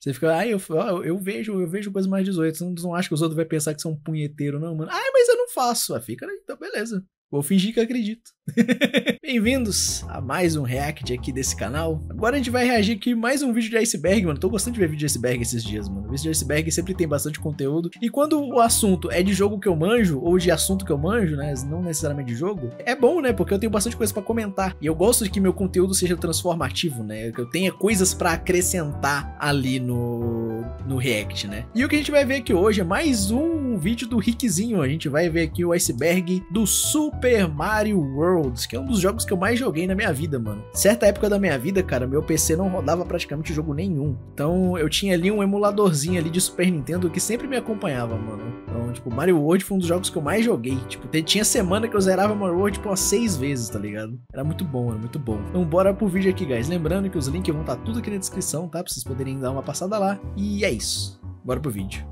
Você fica, eu vejo coisa mais 18. Você não acha que os outros vão pensar que você é um punheteiro, não, mano? Mas eu não faço. Fica, então beleza. Vou fingir que acredito. Bem-vindos a mais um react aqui desse canal. Agora a gente vai reagir aqui mais um vídeo de iceberg, mano. Tô gostando de ver vídeo de iceberg esses dias, mano. Vídeo de iceberg sempre tem bastante conteúdo. E quando o assunto é de jogo que eu manjo, ou de assunto que eu manjo, né? Não necessariamente de jogo, é bom, né? Porque eu tenho bastante coisa pra comentar. E eu gosto de que meu conteúdo seja transformativo, né? Que eu tenha coisas pra acrescentar ali no react, né? E o que a gente vai ver aqui hoje é mais um vídeo do Rickzinho. A gente vai ver aqui o iceberg do Super Mario World, que é um dos jogos que eu mais joguei na minha vida, mano. Certa época da minha vida, cara, meu PC não rodava praticamente jogo nenhum. Então eu tinha ali um emuladorzinho ali de Super Nintendo que sempre me acompanhava, mano. Então, tipo, Mario World foi um dos jogos que eu mais joguei. Tipo, tinha semana que eu zerava Mario World, tipo, umas 6 vezes, tá ligado? Era muito bom, era muito bom. Então bora pro vídeo aqui, guys. Lembrando que os links vão estar tudo aqui na descrição, tá? Pra vocês poderem dar uma passada lá. E é isso. Bora pro vídeo.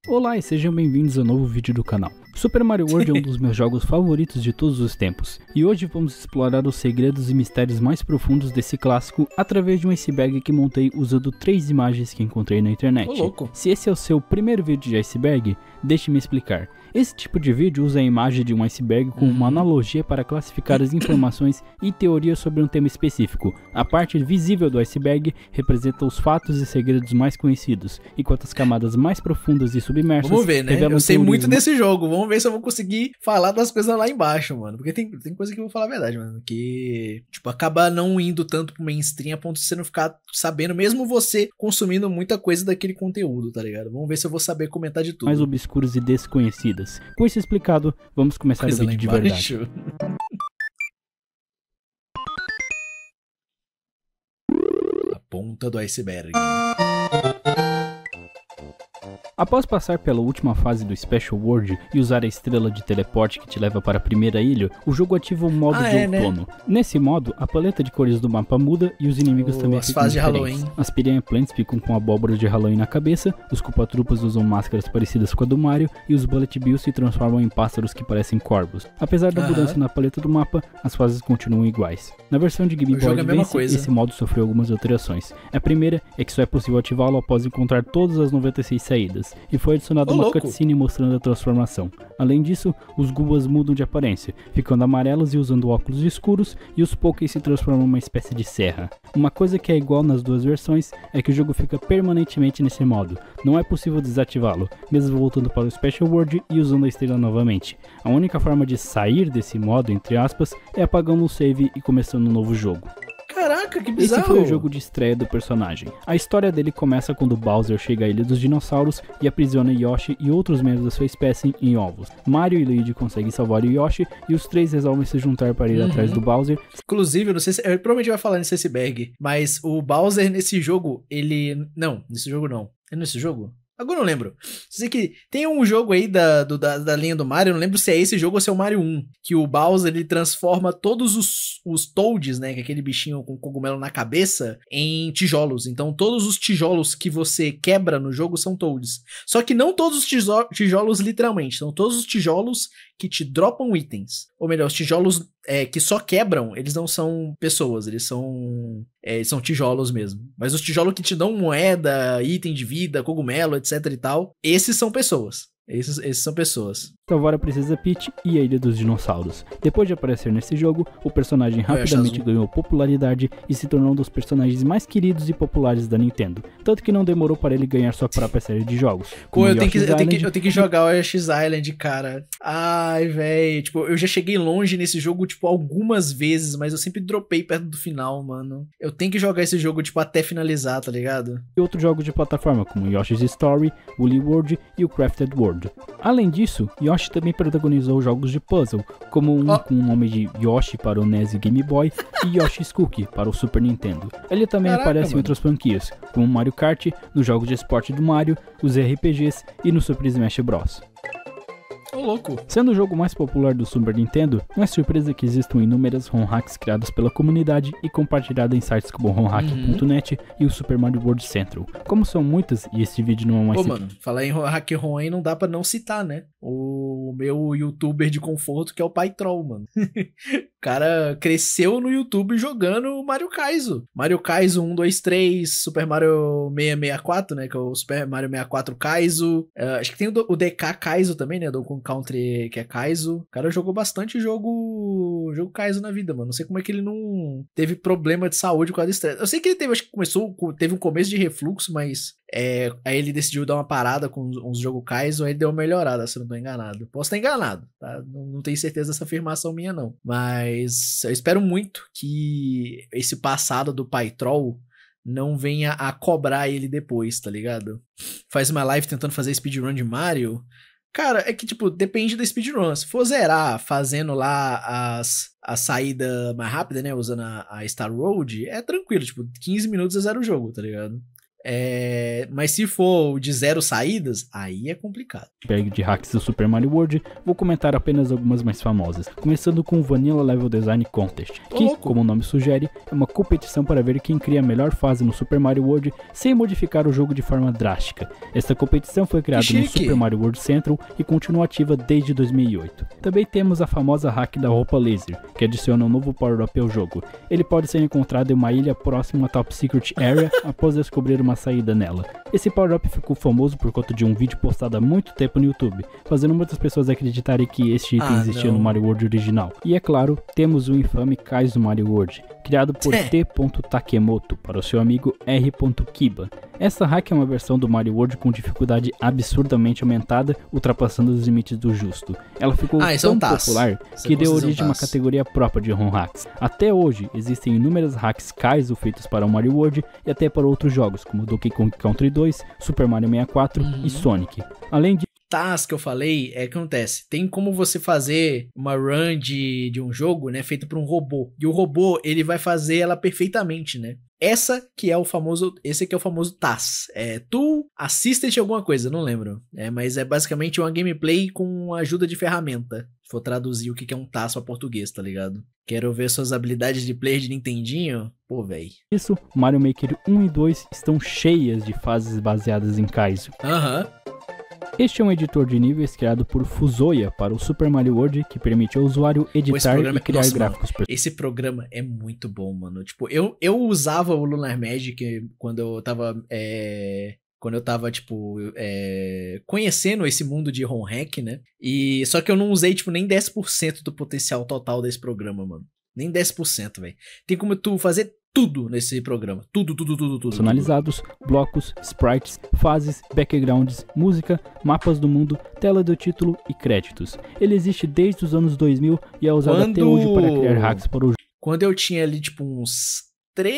Olá e sejam bem-vindos a um novo vídeo do canal. Super Mario World é um dos meus jogos favoritos de todos os tempos, e hoje vamos explorar os segredos e mistérios mais profundos desse clássico através de um iceberg que montei usando 3 imagens que encontrei na internet. Ô, louco. Se esse é o seu primeiro vídeo de iceberg, deixe-me explicar. Esse tipo de vídeo usa a imagem de um iceberg como uma analogia para classificar as informações e teorias sobre um tema específico. A parte visível do iceberg representa os fatos e segredos mais conhecidos, enquanto as camadas mais profundas e submersas... Vamos ver, né? Eu sei muito desse jogo. Vamos ver se eu vou conseguir falar das coisas lá embaixo, mano. Porque tem coisa que eu vou falar a verdade, mano. Que, tipo, acaba não indo tanto pro mainstream a ponto de você não ficar sabendo, mesmo você consumindo muita coisa daquele conteúdo, tá ligado? Vamos ver se eu vou saber comentar de tudo. Mais obscuras e desconhecidas. Com isso explicado, vamos começar o vídeo de verdade. A ponta do iceberg. Após passar pela última fase do Special World e usar a estrela de teleporte que te leva para a primeira ilha, o jogo ativa o modo de outono. Né? Nesse modo, a paleta de cores do mapa muda e os inimigos também ficam diferentes. As Piranha Plants ficam com abóboras de Halloween na cabeça, os Culpa-Trupas usam máscaras parecidas com a do Mario e os Bullet Bills se transformam em pássaros que parecem corvos. Apesar da mudança na paleta do mapa, as fases continuam iguais. Na versão de Game Boy Advance, esse modo sofreu algumas alterações. A primeira é que só é possível ativá-lo após encontrar todas as 96 saídas. E foi adicionada uma cutscene mostrando a transformação. Além disso, os Goombas mudam de aparência, ficando amarelos e usando óculos escuros, e os Pokés se transformam em uma espécie de serra. Uma coisa que é igual nas duas versões é que o jogo fica permanentemente nesse modo. Não é possível desativá-lo, mesmo voltando para o Special World e usando a estrela novamente. A única forma de sair desse modo, entre aspas, é apagando o save e começando um novo jogo. Caraca, que bizarro! Esse foi o jogo de estreia do personagem. A história dele começa quando Bowser chega à Ilha dos Dinossauros e aprisiona Yoshi e outros membros da sua espécie em ovos. Mario e Luigi conseguem salvar o Yoshi e os três resolvem se juntar para ir atrás do Bowser. Inclusive, eu não sei se... Eu provavelmente vai falar nesse iceberg, mas o Bowser nesse jogo, ele... Não, nesse jogo não. É nesse jogo? Agora eu não lembro. Sei que tem um jogo aí da linha do Mario, eu não lembro se é esse jogo ou se é o Mario 1, que o Bowser ele transforma todos os Toads, né, que é aquele bichinho com cogumelo na cabeça, em tijolos. Então todos os tijolos que você quebra no jogo são Toads. Só que não todos os tijolos literalmente, são todos os tijolos que te dropam itens. Ou melhor, os tijolos que só quebram, eles não são pessoas, eles são tijolos mesmo. Mas os tijolos que te dão moeda, item de vida, cogumelo, etc e tal, esses são pessoas. Esses são pessoas. Salvar a Princesa Peach e a Ilha dos Dinossauros. Depois de aparecer nesse jogo, o personagem rapidamente ganhou popularidade e se tornou um dos personagens mais queridos e populares da Nintendo. Tanto que não demorou para ele ganhar sua própria série de jogos. Pô, eu tenho que jogar o Yoshi's Island, cara. Ai, velho. Tipo, eu já cheguei longe nesse jogo, tipo, algumas vezes, mas eu sempre dropei perto do final, mano. Eu tenho que jogar esse jogo, tipo, até finalizar, tá ligado? E outros jogos de plataforma, como Yoshi's Story, Woolly World e o Crafted World. Além disso, Yoshi também protagonizou jogos de puzzle, como um com o nome de Yoshi para o NES e Game Boy e Yoshi's Cookie para o Super Nintendo. Ele também aparece em outras franquias, como Mario Kart, nos jogos de esporte do Mario, os RPGs e no Super Smash Bros. Ô louco. Sendo o jogo mais popular do Super Nintendo, não é surpresa que existam inúmeras ROM hacks criadas pela comunidade e compartilhadas em sites como romhack.net e o Super Mario World Central. Como são muitas, e esse vídeo não é mais... Pô, mano, falar em hack ROM aí não dá pra não citar, né? O meu youtuber de conforto, que é o Pai Troll, mano. O cara cresceu no YouTube jogando Mario Kaizo. Mario Kaizo 1, 2, 3, Super Mario 664, né? Que é o Super Mario 64 Kaizo. Acho que tem o DK Kaizo também, né? Donkey Country, que é Kaizo. O cara jogou bastante jogo Kaizo na vida, mano. Não sei como é que ele não teve problema de saúde com a estresse. Eu sei que ele teve, acho que teve um começo de refluxo, mas aí ele decidiu dar uma parada com uns jogos Kaizo, aí ele deu uma melhorada, se eu não tô enganado. Posso estar enganado, tá? Não tenho certeza dessa afirmação minha, não. Mas eu espero muito que esse passado do Pai Troll não venha a cobrar ele depois, tá ligado? Faz uma live tentando fazer speedrun de Mario. Cara, é que, tipo, depende da speedrun. Se for zerar fazendo lá a saída mais rápida, né? Usando a Star Road, é tranquilo. Tipo, 15 minutos é zero o jogo, tá ligado? Mas se for de 0 saídas, aí é complicado. De hacks do Super Mario World, vou comentar apenas algumas mais famosas, começando com o Vanilla Level Design Contest, que, como o nome sugere, é uma competição para ver quem cria a melhor fase no Super Mario World sem modificar o jogo de forma drástica. Esta competição foi criada no Super Mario World Central e continua ativa desde 2008. Também temos a famosa hack da roupa laser, que adiciona um novo power-up ao jogo. Ele pode ser encontrado em uma ilha próxima à Top Secret Area após descobrir uma saída nela. Esse power-up ficou famoso por conta de um vídeo postado há muito tempo no YouTube, fazendo muitas pessoas acreditarem que este item existia no Mario World original. E é claro, temos o infame Kaizo Mario World, criado por T. Takemoto para o seu amigo R. Kiba. Essa hack é uma versão do Mario World com dificuldade absurdamente aumentada, ultrapassando os limites do justo. Ela ficou tão popular que deu origem a uma categoria própria de ROM hacks. Até hoje, existem inúmeras hacks Kaizo feitas para o Mario World e até para outros jogos, como Donkey Kong Country 2, Super Mario 64 e Sonic. Além de que eu falei, que acontece, tem como você fazer uma run de um jogo, né, feita por um robô, e o robô, ele vai fazer ela perfeitamente, né. Esse aqui é o famoso TAS, Tool Assistant alguma coisa, não lembro, mas é basicamente uma gameplay com ajuda de ferramenta, se for traduzir o que é um TAS para português, tá ligado? Quero ver suas habilidades de player de Nintendinho? Pô, véi. Isso, Mario Maker 1 e 2 estão cheias de fases baseadas em Kaizo. Este é um editor de níveis criado por Fusoya para o Super Mario World, que permite ao usuário editar e criar gráficos. Mano, esse programa é muito bom, mano. Tipo, eu usava o Lunar Magic quando eu tava... conhecendo esse mundo de ROM hack, né? Só que eu não usei, tipo, nem 10% do potencial total desse programa, mano. Nem 10%, velho. Tem como tu fazer tudo nesse programa. Tudo. Personalizados, blocos, sprites, fases, backgrounds, música, mapas do mundo, tela do título e créditos. Ele existe desde os anos 2000 e é usado até hoje para criar hacks para o jogo. Quando eu tinha ali, tipo, uns 13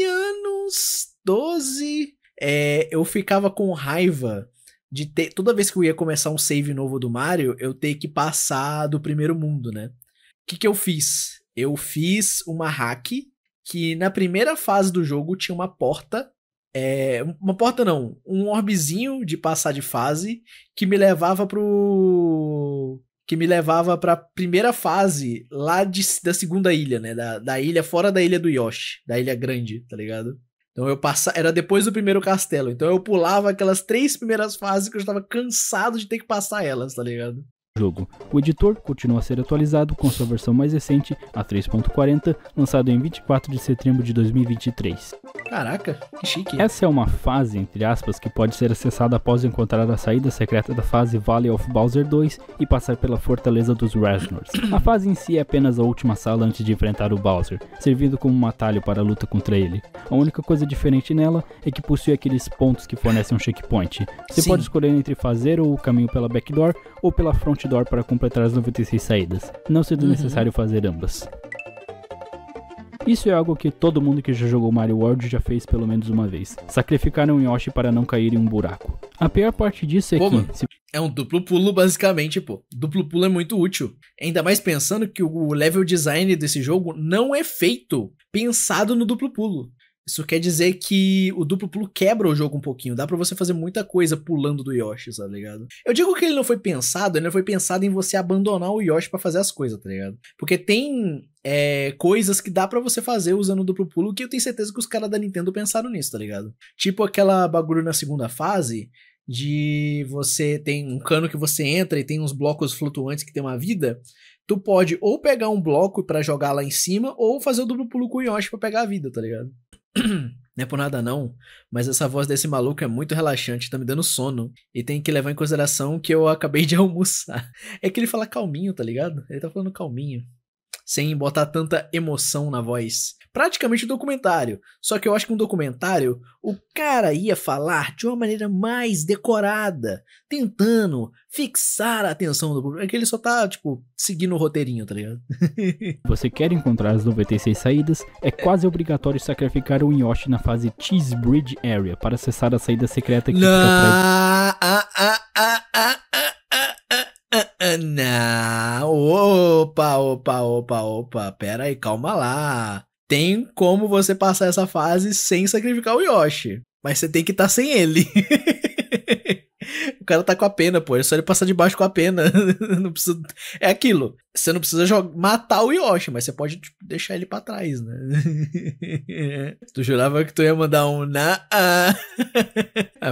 anos, 12... eu ficava com raiva de ter... Toda vez que eu ia começar um save novo do Mario, eu ter que passar do primeiro mundo, né? O que eu fiz? Eu fiz uma hack que na primeira fase do jogo tinha uma porta... uma porta não, um orbezinho de passar de fase que me levava pra primeira fase lá da segunda ilha, né? Da ilha fora da ilha do Yoshi, da ilha grande, tá ligado? Então era depois do primeiro castelo. Então eu pulava aquelas 3 primeiras fases que eu já tava cansado de ter que passar elas, tá ligado? Jogo. O editor continua a ser atualizado com sua versão mais recente, a 3.40, lançado em 24 de setembro de 2023. Caraca, que chique. Essa é uma fase, entre aspas, que pode ser acessada após encontrar a saída secreta da fase Valley of Bowser 2 e passar pela Fortaleza dos Rasnors. A fase em si é apenas a última sala antes de enfrentar o Bowser, servindo como um atalho para a luta contra ele. A única coisa diferente nela é que possui aqueles pontos que fornecem um checkpoint. Você pode escolher entre fazer o caminho pela backdoor ou pela front door para completar as 96 saídas, não sendo necessário fazer ambas. Isso é algo que todo mundo que já jogou Mario World já fez pelo menos uma vez. Sacrificar um Yoshi para não cair em um buraco. A pior parte disso é que... É um duplo pulo basicamente, pô. Duplo pulo é muito útil. Ainda mais pensando que o level design desse jogo não é feito pensado no duplo pulo. Isso quer dizer que o duplo pulo quebra o jogo um pouquinho. Dá pra você fazer muita coisa pulando do Yoshi, tá ligado? Eu digo que ele não foi pensado em você abandonar o Yoshi pra fazer as coisas, tá ligado? Porque tem coisas que dá pra você fazer usando o duplo pulo que eu tenho certeza que os caras da Nintendo pensaram nisso, tá ligado? Tipo aquela bagulho na segunda fase de você tem um cano que você entra e tem uns blocos flutuantes que tem uma vida. Tu pode ou pegar um bloco pra jogar lá em cima ou fazer o duplo pulo com o Yoshi pra pegar a vida, tá ligado? Não é por nada não, mas essa voz desse maluco é muito relaxante, tá me dando sono. E tem que levar em consideração que eu acabei de almoçar. É que ele fala calminho, tá ligado? Ele tá falando calminho, sem botar tanta emoção na voz. Praticamente um documentário. Só que eu acho que um documentário, o cara ia falar de uma maneira mais decorada, tentando fixar a atenção do público. É que ele só tá, tipo, seguindo o roteirinho, tá ligado? Você quer encontrar as 96 saídas, é quase obrigatório sacrificar um Yoshi na fase Cheese Bridge Area para acessar a saída secreta que fica atrás. Não, opa, pera aí, calma lá. Tem como você passar essa fase sem sacrificar o Yoshi, mas você tem que estar sem ele. O cara tá com a pena, pô, é só ele passar de baixo com a pena. Não precisa... É aquilo, você não precisa matar o Yoshi, mas você pode tipo, deixar ele pra trás, né? Tu jurava que tu ia mandar um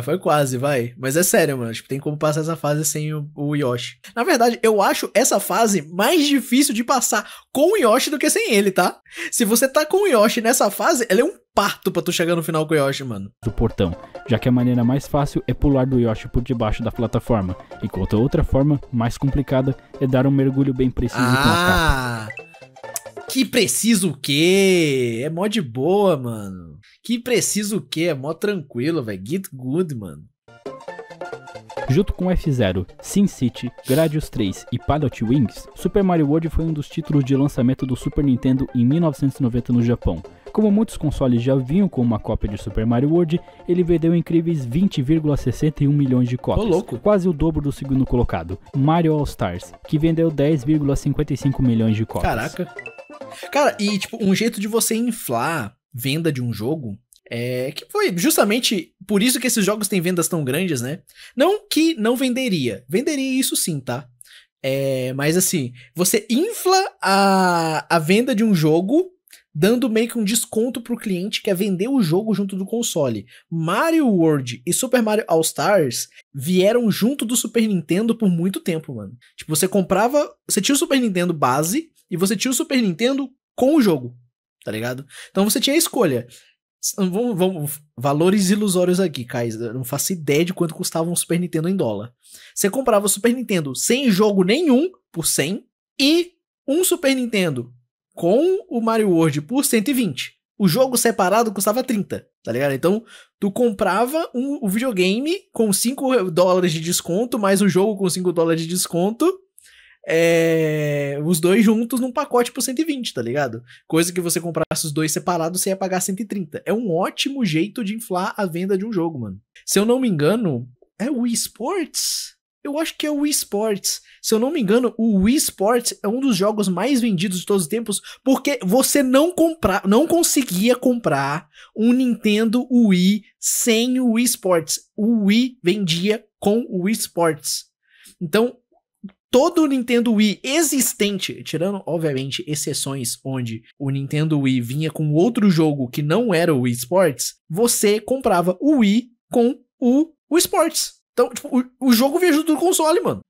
foi quase, vai. Mas é sério, mano, tipo, tem como passar essa fase sem o Yoshi. Na verdade, eu acho essa fase mais difícil de passar com o Yoshi do que sem ele, tá? Se você tá com o Yoshi nessa fase, ela é um parto pra tu chegar no final com o Yoshi, mano. Do portão, já que a maneira mais fácil é pular do Yoshi por debaixo da plataforma, enquanto a outra forma, mais complicada, é dar um mergulho bem preciso com a capa. Que preciso o quê? É mó de boa, mano. Que preciso o quê? É mó tranquilo, velho. Get good, mano. Junto com F-Zero, SimCity, Gradius 3 e Pilot Wings, Super Mario World foi um dos títulos de lançamento do Super Nintendo em 1990 no Japão. Como muitos consoles já vinham com uma cópia de Super Mario World, ele vendeu incríveis 20,61 milhões de cópias, quase o dobro do segundo colocado, Mario All Stars, que vendeu 10,55 milhões de cópias. Caraca. Cara, e tipo, um jeito de você inflar venda de um jogo que foi justamente por isso que esses jogos têm vendas tão grandes, né? Não que não venderia. Venderia isso sim, tá? Mas assim, você infla a venda de um jogo dando meio que um desconto pro cliente que quer vender o jogo junto do console. Mario World e Super Mario All Stars vieram junto do Super Nintendo por muito tempo, mano. Tipo, você tinha o Super Nintendo base e você tinha o Super Nintendo com o jogo, tá ligado? Então você tinha a escolha. Vamos valores ilusórios aqui, Kai. Eu não faço ideia de quanto custava um Super Nintendo em dólar. Você comprava o Super Nintendo sem jogo nenhum por 100 e um Super Nintendo com o Mario World por 120. O jogo separado custava 30, tá ligado? Então, tu comprava o videogame com 5 dólares de desconto, mais o jogo com 5 dólares de desconto, os dois juntos num pacote por 120, tá ligado? Coisa que você comprasse os dois separados, você ia pagar 130. É um ótimo jeito de inflar a venda de um jogo, mano. Se eu não me engano, é o Wii Sports? Eu acho que é o Wii Sports. Se eu não me engano, o Wii Sports é um dos jogos mais vendidos de todos os tempos, porque você não conseguia comprar um Nintendo Wii sem o Wii Sports. O Wii vendia com o Wii Sports. Então, todo o Nintendo Wii existente, tirando, obviamente, exceções onde o Nintendo Wii vinha com outro jogo que não era o Wii Sports, você comprava o Wii com o Wii Sports. Então, tipo, o jogo veio junto do console, mano.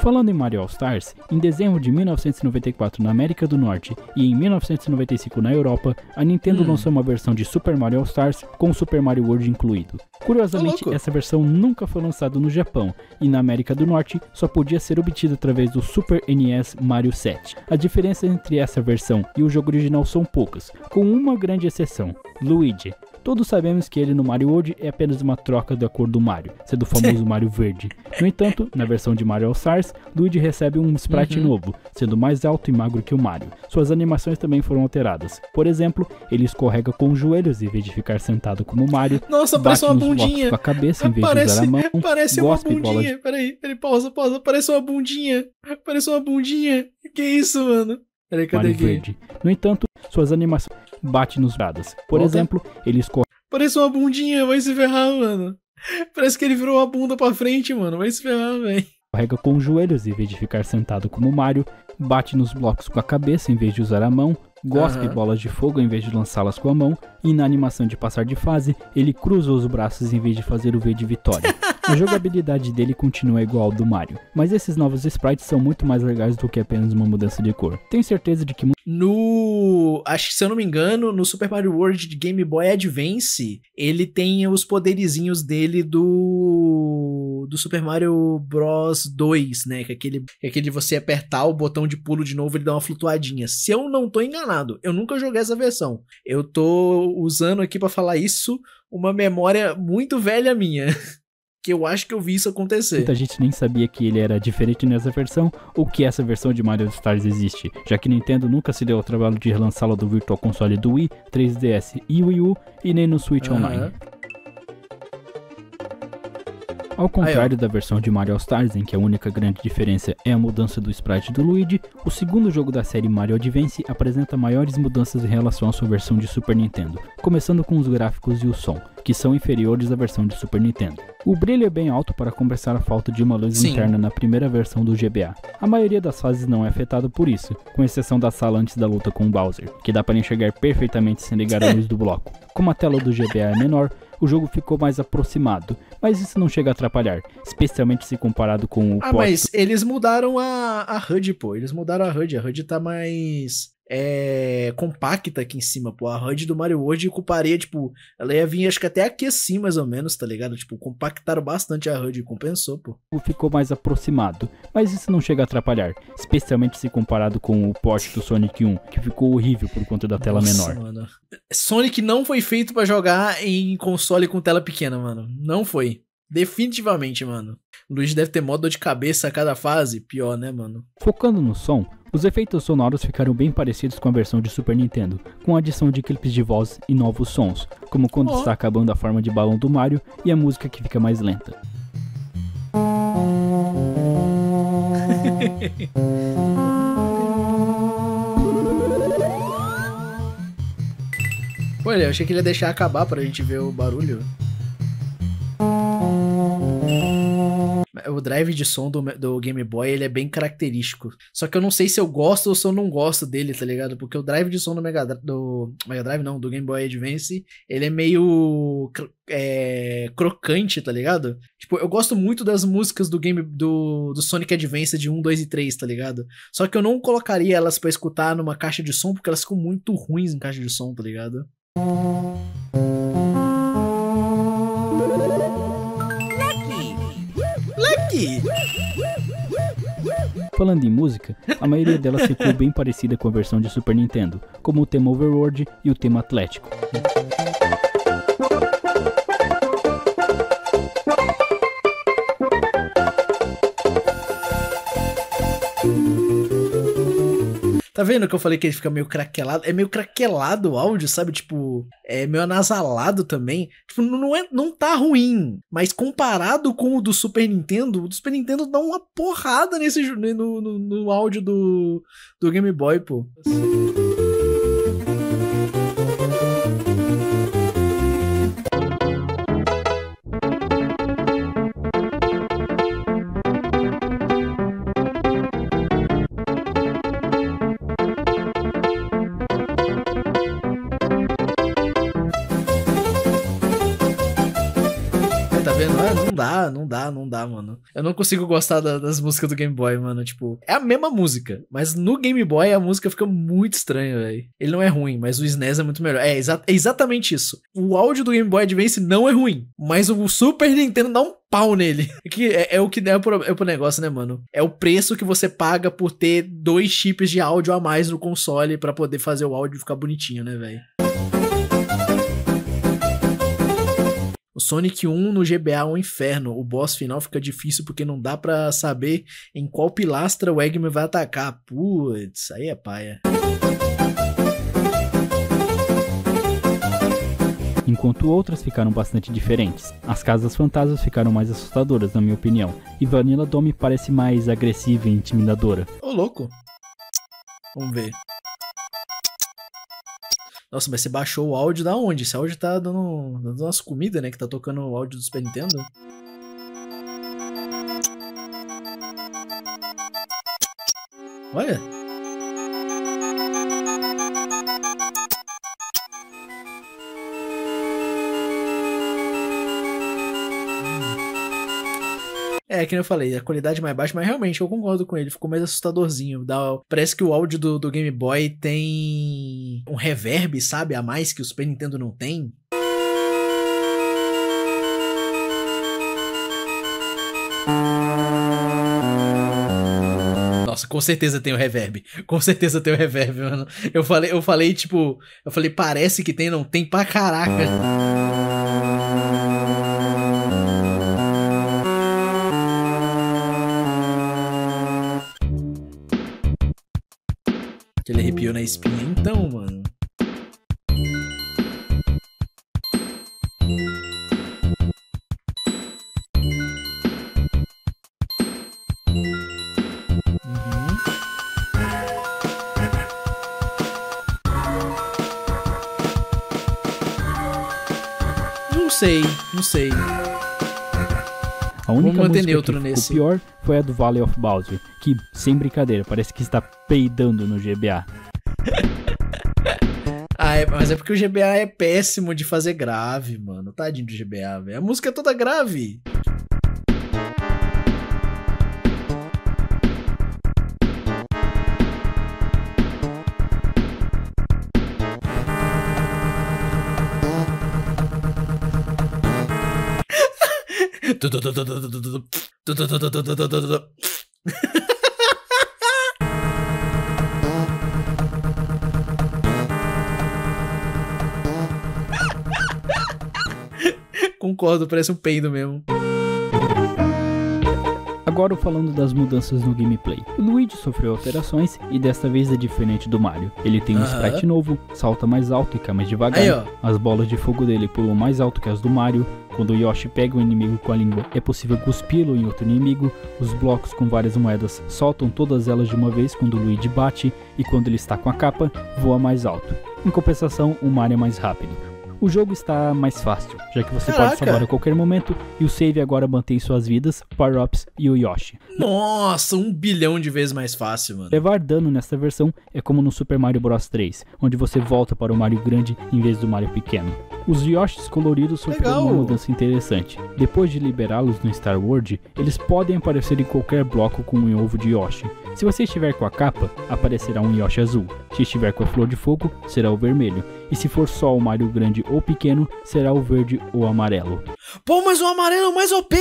Falando em Mario All Stars, em dezembro de 1994 na América do Norte e em 1995 na Europa, a Nintendo lançou uma versão de Super Mario All Stars com Super Mario World incluído. Curiosamente, essa versão nunca foi lançada no Japão e na América do Norte só podia ser obtida através do Super NES Mario 7. A diferença entre essa versão e o jogo original são poucas, com uma grande exceção: Luigi. Todos sabemos que ele no Mario World é apenas uma troca da cor do Mario, sendo o famoso Mario verde. No entanto, na versão de Mario All Stars, Luigi recebe um sprite novo, sendo mais alto e magro que o Mario. Suas animações também foram alteradas. Por exemplo, ele escorrega com os joelhos em vez de ficar sentado como o Mario. Nossa, parece uma bundinha. Com a cabeça em vez de usar a mão. Parece uma bundinha. Peraí, pausa. Parece uma bundinha. Parece uma bundinha. Que isso, mano? Peraí, cadê Mario aqui? Verde. No entanto, suas animações batem nos bradas. Por exemplo, ele escorre. Parece uma bundinha, vai se ferrar, mano. Parece que ele virou a bunda pra frente, mano. Vai se ferrar, velho. Escorrega com os joelhos em vez de ficar sentado como Mario, bate nos blocos com a cabeça em vez de usar a mão, gospe bolas de fogo em vez de lançá-las com a mão, e na animação de passar de fase, ele cruza os braços em vez de fazer o V de vitória. A jogabilidade dele continua igual ao do Mario, mas esses novos sprites são muito mais legais do que apenas uma mudança de cor. Tenho certeza de que... Acho que, se eu não me engano, no Super Mario World de Game Boy Advance, ele tem os poderizinhos dele do Super Mario Bros 2, né? Que é aquele de você apertar o botão de pulo de novo, ele dá uma flutuadinha. Se eu não tô enganado, eu nunca joguei essa versão. Eu tô usando aqui pra falar isso uma memória muito velha minha. Que eu acho que eu vi isso acontecer. Muita gente nem sabia que ele era diferente nessa versão, ou que essa versão de Mario Stars existe, já que Nintendo nunca se deu ao trabalho de relançá-lo do Virtual Console do Wii, 3DS e Wii U, e nem no Switch Online. Ao contrário da versão de Mario All Stars, em que a única grande diferença é a mudança do sprite do Luigi, o segundo jogo da série Mario Advance apresenta maiores mudanças em relação à sua versão de Super Nintendo, começando com os gráficos e o som, que são inferiores à versão de Super Nintendo. O brilho é bem alto para compensar a falta de uma luz interna na primeira versão do GBA. A maioria das fases não é afetada por isso, com exceção da sala antes da luta com o Bowser, que dá para enxergar perfeitamente sem ligar a luz do bloco. Como a tela do GBA é menor, o jogo ficou mais aproximado, mas isso não chega a atrapalhar, especialmente se comparado com o mas eles mudaram a HUD, pô. Eles mudaram a HUD. A HUD tá mais compacta aqui em cima, pô. A HUD do Mario World ocuparia, tipo, ela ia vir acho que até aqui assim, mais ou menos, tá ligado? Tipo, compactaram bastante a HUD, compensou, pô. Ficou mais aproximado, mas isso não chega a atrapalhar, especialmente se comparado com o port do Sonic 1, que ficou horrível por conta da tela menor. Mano. Sonic não foi feito pra jogar em console com tela pequena, mano. Não foi. Definitivamente, mano. O Luigi deve ter mó dor de cabeça a cada fase. Pior, né, mano? Focando no som, os efeitos sonoros ficaram bem parecidos com a versão de Super Nintendo, com a adição de clipes de voz e novos sons, como quando está acabando a forma de balão do Mario e a música que fica mais lenta. Olha, eu achei que ele ia deixar acabar pra gente ver o barulho. O drive de som do Game Boy, ele é bem característico. Só que eu não sei se eu gosto ou se eu não gosto dele, tá ligado? Porque o drive de som do do Game Boy Advance, ele é meio crocante, tá ligado? Tipo, eu gosto muito das músicas do Sonic Advance de 1, 2 e 3, tá ligado? Só que eu não colocaria elas pra escutar numa caixa de som, porque elas ficam muito ruins em caixa de som, tá ligado? Falando em música, a maioria delas ficou bem parecida com a versão de Super Nintendo, como o tema Overworld e o tema Atlético. Tá vendo que eu falei que ele fica meio craquelado? É meio craquelado o áudio, sabe? Tipo, é meio anasalado também. Tipo, não tá ruim. Mas comparado com o do Super Nintendo, o do Super Nintendo dá uma porrada no áudio do Game Boy, pô. Não dá, mano. Eu não consigo gostar das músicas do Game Boy, mano. Tipo, é a mesma música, mas no Game Boy a música fica muito estranha, velho. Ele não é ruim, mas o SNES é muito melhor. É exatamente isso. O áudio do Game Boy Advance não é ruim, mas o Super Nintendo dá um pau nele. Que é o que é pro negócio, né, mano? É o preço que você paga por ter 2 chips de áudio a mais no console pra poder fazer o áudio ficar bonitinho, né, velho? O Sonic 1 no GBA é um inferno. O boss final fica difícil porque não dá pra saber em qual pilastra o Eggman vai atacar. Putz, aí é paia. Enquanto outras ficaram bastante diferentes. As casas fantasmas ficaram mais assustadoras, na minha opinião. E Vanilla Dome parece mais agressiva e intimidadora. Ô, louco. Vamos ver. Nossa, mas você baixou o áudio da onde? Esse áudio tá dando umas comidas, né? Que tá tocando o áudio do Super Nintendo. Olha. É, que eu falei, a qualidade mais baixa, mas realmente eu concordo com ele, ficou mais assustadorzinho. Parece que o áudio do Game Boy tem um reverb, sabe, a mais que o Super Nintendo não tem. Nossa, com certeza tem o reverb. Com certeza tem o reverb, mano. Eu falei, parece que tem, não tem pra caraca. Aquele arrepio na espinha, então, mano. Não sei. A única música neutro que ficou pior foi a do Valley of Bowser, que, sem brincadeira, parece que está peidando no GBA. Mas é porque o GBA é péssimo de fazer grave, mano. Tadinho do GBA, velho. A música é toda grave. Concordo, parece um peido mesmo. Agora falando das mudanças no gameplay. O Luigi sofreu alterações e desta vez é diferente do Mario. Ele tem um sprite novo, salta mais alto e cai mais devagar. As bolas de fogo dele pulam mais alto que as do Mario. Quando o Yoshi pega um inimigo com a língua, é possível cuspi-lo em outro inimigo. Os blocos com várias moedas soltam todas elas de uma vez quando o Luigi bate. E quando ele está com a capa, voa mais alto. Em compensação, o Mario é mais rápido. O jogo está mais fácil, já que você pode salvar a qualquer momento, e o save agora mantém suas vidas, power-ups e o Yoshi. Nossa, 1 bilhão de vezes mais fácil, mano. Levar dano nesta versão é como no Super Mario Bros 3, onde você volta para o Mario grande em vez do Mario pequeno. Os Yoshis coloridos sofreram uma mudança interessante. Depois de liberá-los no Star World, eles podem aparecer em qualquer bloco com um ovo de Yoshi. Se você estiver com a capa, aparecerá um Yoshi azul. Se estiver com a flor de fogo, será o vermelho. E se for só o Mario grande ou pequeno, será o verde ou amarelo. Pô, mas o amarelo é o mais OP!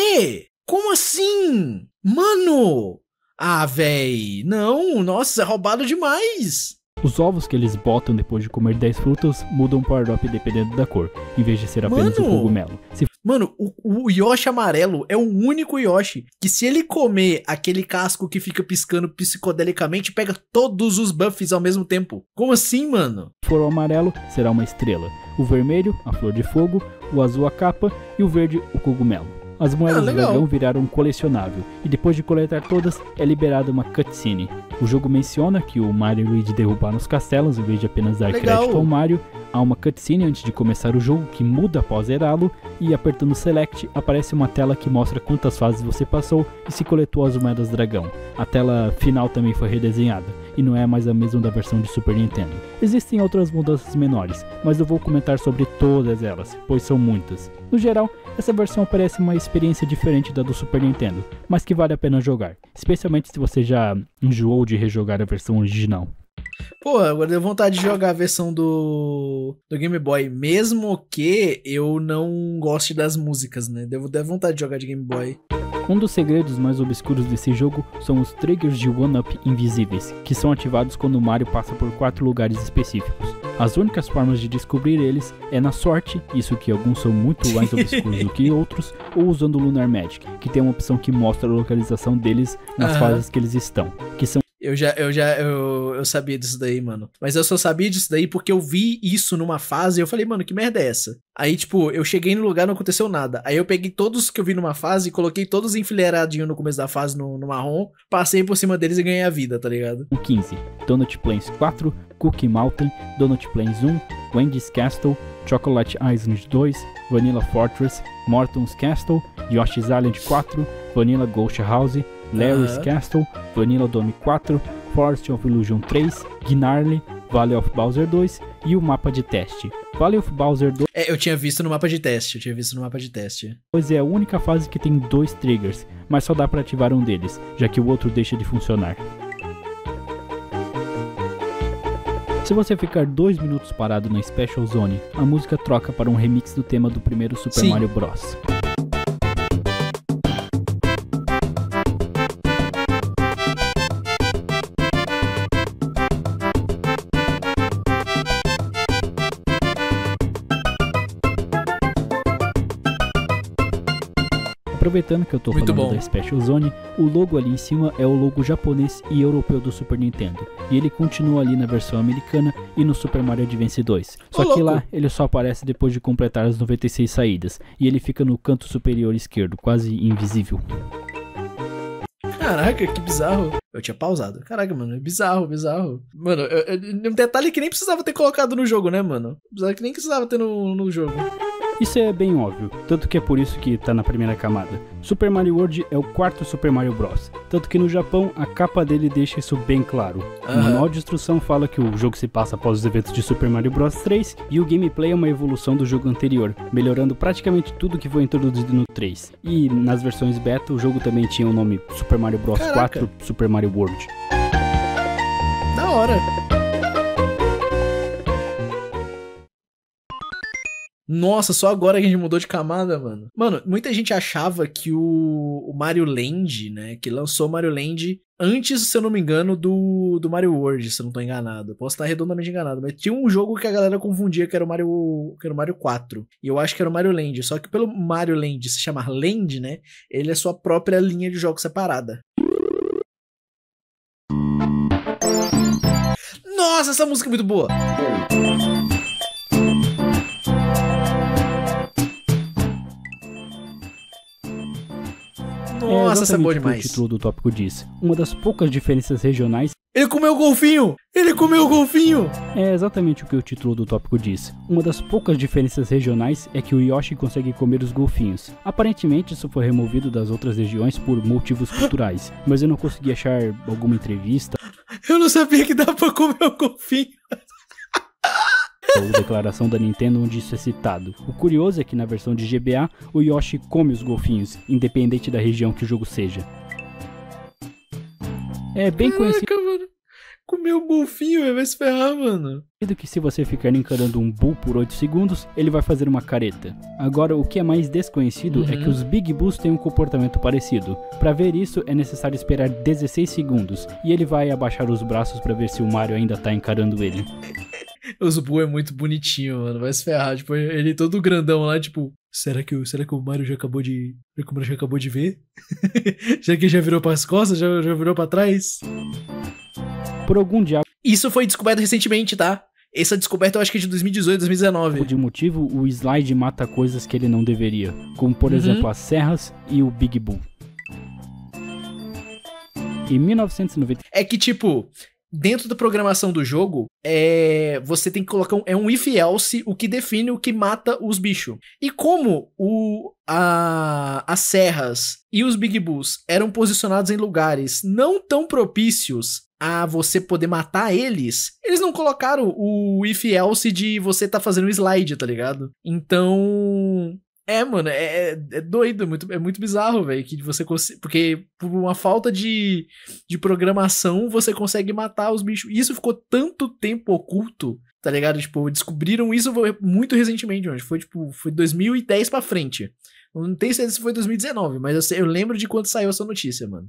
Como assim? Mano! Ah, véi, não, nossa, é roubado demais! Os ovos que eles botam depois de comer 10 frutas mudam o power-up dependendo da cor, em vez de ser apenas um cogumelo. Mano, o Yoshi amarelo é o único Yoshi que, se ele comer aquele casco que fica piscando psicodelicamente, pega todos os buffs ao mesmo tempo. Como assim, mano? Se for o amarelo, será uma estrela. O vermelho, a flor de fogo, o azul, a capa e o verde, o cogumelo. As moedas do dragão viraram um colecionável, e depois de coletar todas, é liberada uma cutscene. O jogo menciona que o Mario e o Luigi derrubaram os castelos, em vez de apenas dar crédito ao Mario. Há uma cutscene antes de começar o jogo que muda após zerá-lo, e apertando Select aparece uma tela que mostra quantas fases você passou e se coletou as moedas dragão. A tela final também foi redesenhada, e não é mais a mesma da versão de Super Nintendo. Existem outras mudanças menores, mas eu vou comentar sobre todas elas, pois são muitas. No geral, essa versão parece uma experiência diferente da do Super Nintendo, mas que vale a pena jogar, especialmente se você já enjoou de rejogar a versão original. Pô, agora deu vontade de jogar a versão do Game Boy, mesmo que eu não goste das músicas, né? Deu vontade de jogar de Game Boy. Um dos segredos mais obscuros desse jogo são os triggers de 1-up invisíveis, que são ativados quando o Mario passa por 4 lugares específicos. As únicas formas de descobrir eles é na sorte, isso que alguns são muito mais obscuros do que outros, ou usando o Lunar Magic, que tem uma opção que mostra a localização deles nas fases que eles estão, que são Eu sabia disso daí, mano. Mas eu só sabia disso daí porque eu vi isso numa fase e eu falei, mano, que merda é essa? Aí, tipo, eu cheguei no lugar e não aconteceu nada. Aí eu peguei todos que eu vi numa fase e coloquei todos enfileiradinhos no começo da fase no marrom, passei por cima deles e ganhei a vida, tá ligado? 15. Donut Plains 4, Cookie Mountain, Donut Plains 1, Wendy's Castle, Chocolate Island 2, Vanilla Fortress, Morton's Castle, Yoshi's Island 4, Vanilla Ghost House, Larry's Castle, Vanilla Dome 4, Forest of Illusion 3, Gnarly, Valley of Bowser 2 e o mapa de teste. Valley of Bowser 2 eu tinha visto no mapa de teste, Pois é a única fase que tem 2 triggers, mas só dá pra ativar um deles, já que o outro deixa de funcionar. Se você ficar 2 minutos parado na Special Zone, a música troca para um remix do tema do primeiro Super Mario Bros. Aproveitando que eu tô falando da Special Zone, o logo ali em cima é o logo japonês e europeu do Super Nintendo, e ele continua ali na versão americana e no Super Mario Advance 2. Só que lá ele só aparece depois de completar as 96 saídas, e ele fica no canto superior esquerdo, quase invisível. Caraca, que bizarro. Eu tinha pausado. Caraca, mano, é bizarro. Mano, um detalhe que nem precisava ter colocado no jogo, né, mano? Que nem precisava ter no jogo. Isso é bem óbvio, tanto que é por isso que tá na primeira camada. Super Mario World é o quarto Super Mario Bros. Tanto que no Japão a capa dele deixa isso bem claro. O manual de instrução fala que o jogo se passa após os eventos de Super Mario Bros 3 e o gameplay é uma evolução do jogo anterior, melhorando praticamente tudo que foi introduzido no 3. E nas versões beta o jogo também tinha o nome Super Mario Bros 4 Super Mario World. Da hora! Nossa, só agora que a gente mudou de camada, mano. Mano, muita gente achava que o Mario Land, né, que lançou o Mario Land antes, se eu não me engano, do Mario World, se eu não tô enganado. Posso estar redondamente enganado, mas tinha um jogo que a galera confundia que era o Mario 4. E eu acho que era o Mario Land. Só que pelo Mario Land se chamar Land, né, ele é sua própria linha de jogos separada. Nossa, essa música é muito boa! Nossa, essa é boa demais. O título do tópico diz. Uma das poucas diferenças regionais... Ele comeu o golfinho! É exatamente o que o título do tópico diz. Uma das poucas diferenças regionais é que o Yoshi consegue comer os golfinhos. Aparentemente isso foi removido das outras regiões por motivos culturais, mas eu não consegui achar alguma entrevista. Eu não sabia que dava pra comer o golfinho. Ou declaração da Nintendo onde isso é citado. O curioso é que na versão de GBA, o Yoshi come os golfinhos, independente da região que o jogo seja. É bem conhecido. Mano. Comer o golfinho, vai se ferrar, mano. Que se você ficar encarando um Boo por 8 segundos, ele vai fazer uma careta. Agora, o que é mais desconhecido é que os Big Boos têm um comportamento parecido. Para ver isso, é necessário esperar 16 segundos, e ele vai abaixar os braços para ver se o Mario ainda tá encarando ele. Os Boo é muito bonitinho, mano. Vai se ferrar. Tipo, ele todo grandão lá, tipo... Será que o Mario já acabou de... ver? Já que já virou pras costas? Já virou pra trás? Por algum diabo... Isso foi descoberto recentemente, tá? Essa descoberta eu acho que é de 2018, 2019. De motivo, o Slide mata coisas que ele não deveria. Como, por exemplo, as serras e o Big Boo. Em 1990... É que, tipo... Dentro da programação do jogo, você tem que colocar um if-else, o que define o que mata os bichos. E como as serras e os Big Boos eram posicionados em lugares não tão propícios a você poder matar eles não colocaram o if-else de você tá fazendo um slide, tá ligado? Então... mano, é doido, é muito bizarro, velho, que você porque por uma falta de programação você consegue matar os bichos. E isso ficou tanto tempo oculto tá ligado? Tipo, descobriram isso muito recentemente, mano. Foi 2010 pra frente. Não tenho certeza se foi 2019, mas eu lembro de quando saiu essa notícia, mano.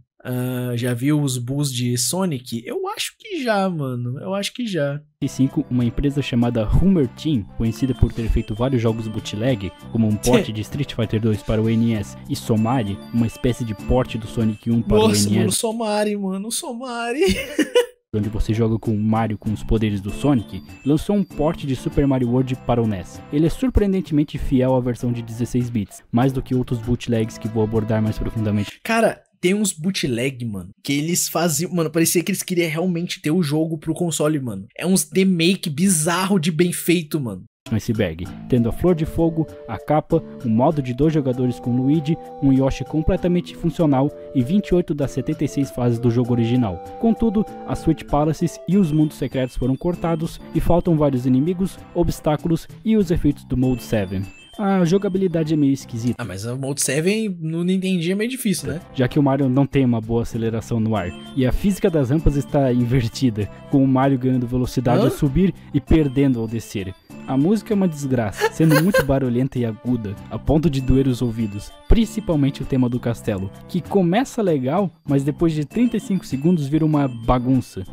Já viu os bulls de Sonic? Eu acho que já, mano. Eu acho que já. Em 2005, uma empresa chamada Hummer Team, conhecida por ter feito vários jogos bootleg, como um port de Street Fighter 2 para o NES, e Somari, uma espécie de port do Sonic 1 para o NES. Nossa, mano, o Somari. Onde você joga com o Mario com os poderes do Sonic, lançou um port de Super Mario World para o NES. Ele é surpreendentemente fiel à versão de 16 bits, mais do que outros bootlegs que vou abordar mais profundamente. Cara, tem uns bootleg, mano, que eles faziam... Mano, parecia que eles queriam realmente ter o jogo pro console, mano. É uns remake bizarro de bem feito, mano. No iceberg, tendo a Flor de Fogo, a capa, um modo de 2 jogadores com Luigi, um Yoshi completamente funcional e 28 das 76 fases do jogo original. Contudo, as Sweet Palaces e os mundos secretos foram cortados e faltam vários inimigos, obstáculos e os efeitos do Mode 7. A jogabilidade é meio esquisita. Mas o Mode 7 no Nintendo é meio difícil, né? Já que o Mario não tem uma boa aceleração no ar. E a física das rampas está invertida, com o Mario ganhando velocidade ao subir e perdendo ao descer. A música é uma desgraça, sendo muito barulhenta e aguda, a ponto de doer os ouvidos, principalmente o tema do castelo, que começa legal, mas depois de 35 segundos vira uma bagunça.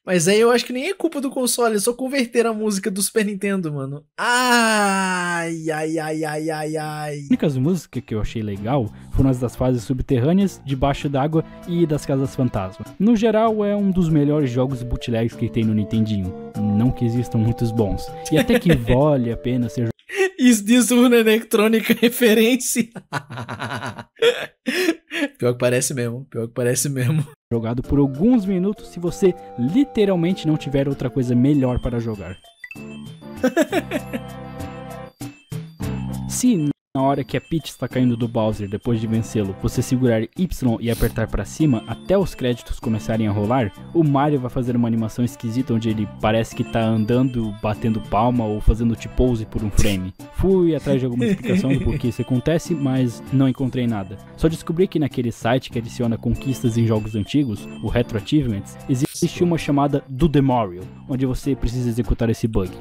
Mas aí eu acho que nem é culpa do console, é só converter a música do Super Nintendo, mano. Ai. As únicas músicas que eu achei legal foram as das fases subterrâneas, debaixo d'água e das casas fantasma. No geral, é um dos melhores jogos bootlegs que tem no Nintendinho. Não que existam muitos bons. E até que vale a pena ser... Is this uma eletrônica referência? Pior que parece mesmo. Jogado por alguns minutos se você literalmente não tiver outra coisa melhor para jogar. Se na hora que a Peach está caindo do Bowser depois de vencê-lo, você segurar Y e apertar para cima até os créditos começarem a rolar, o Mario vai fazer uma animação esquisita onde ele parece que tá andando, batendo palma ou fazendo T-pose por um frame. Fui atrás de alguma explicação do porquê isso acontece, mas não encontrei nada. Só descobri que naquele site que adiciona conquistas em jogos antigos, o Retro Achievements, existe uma chamada Do The Mario, onde você precisa executar esse bug.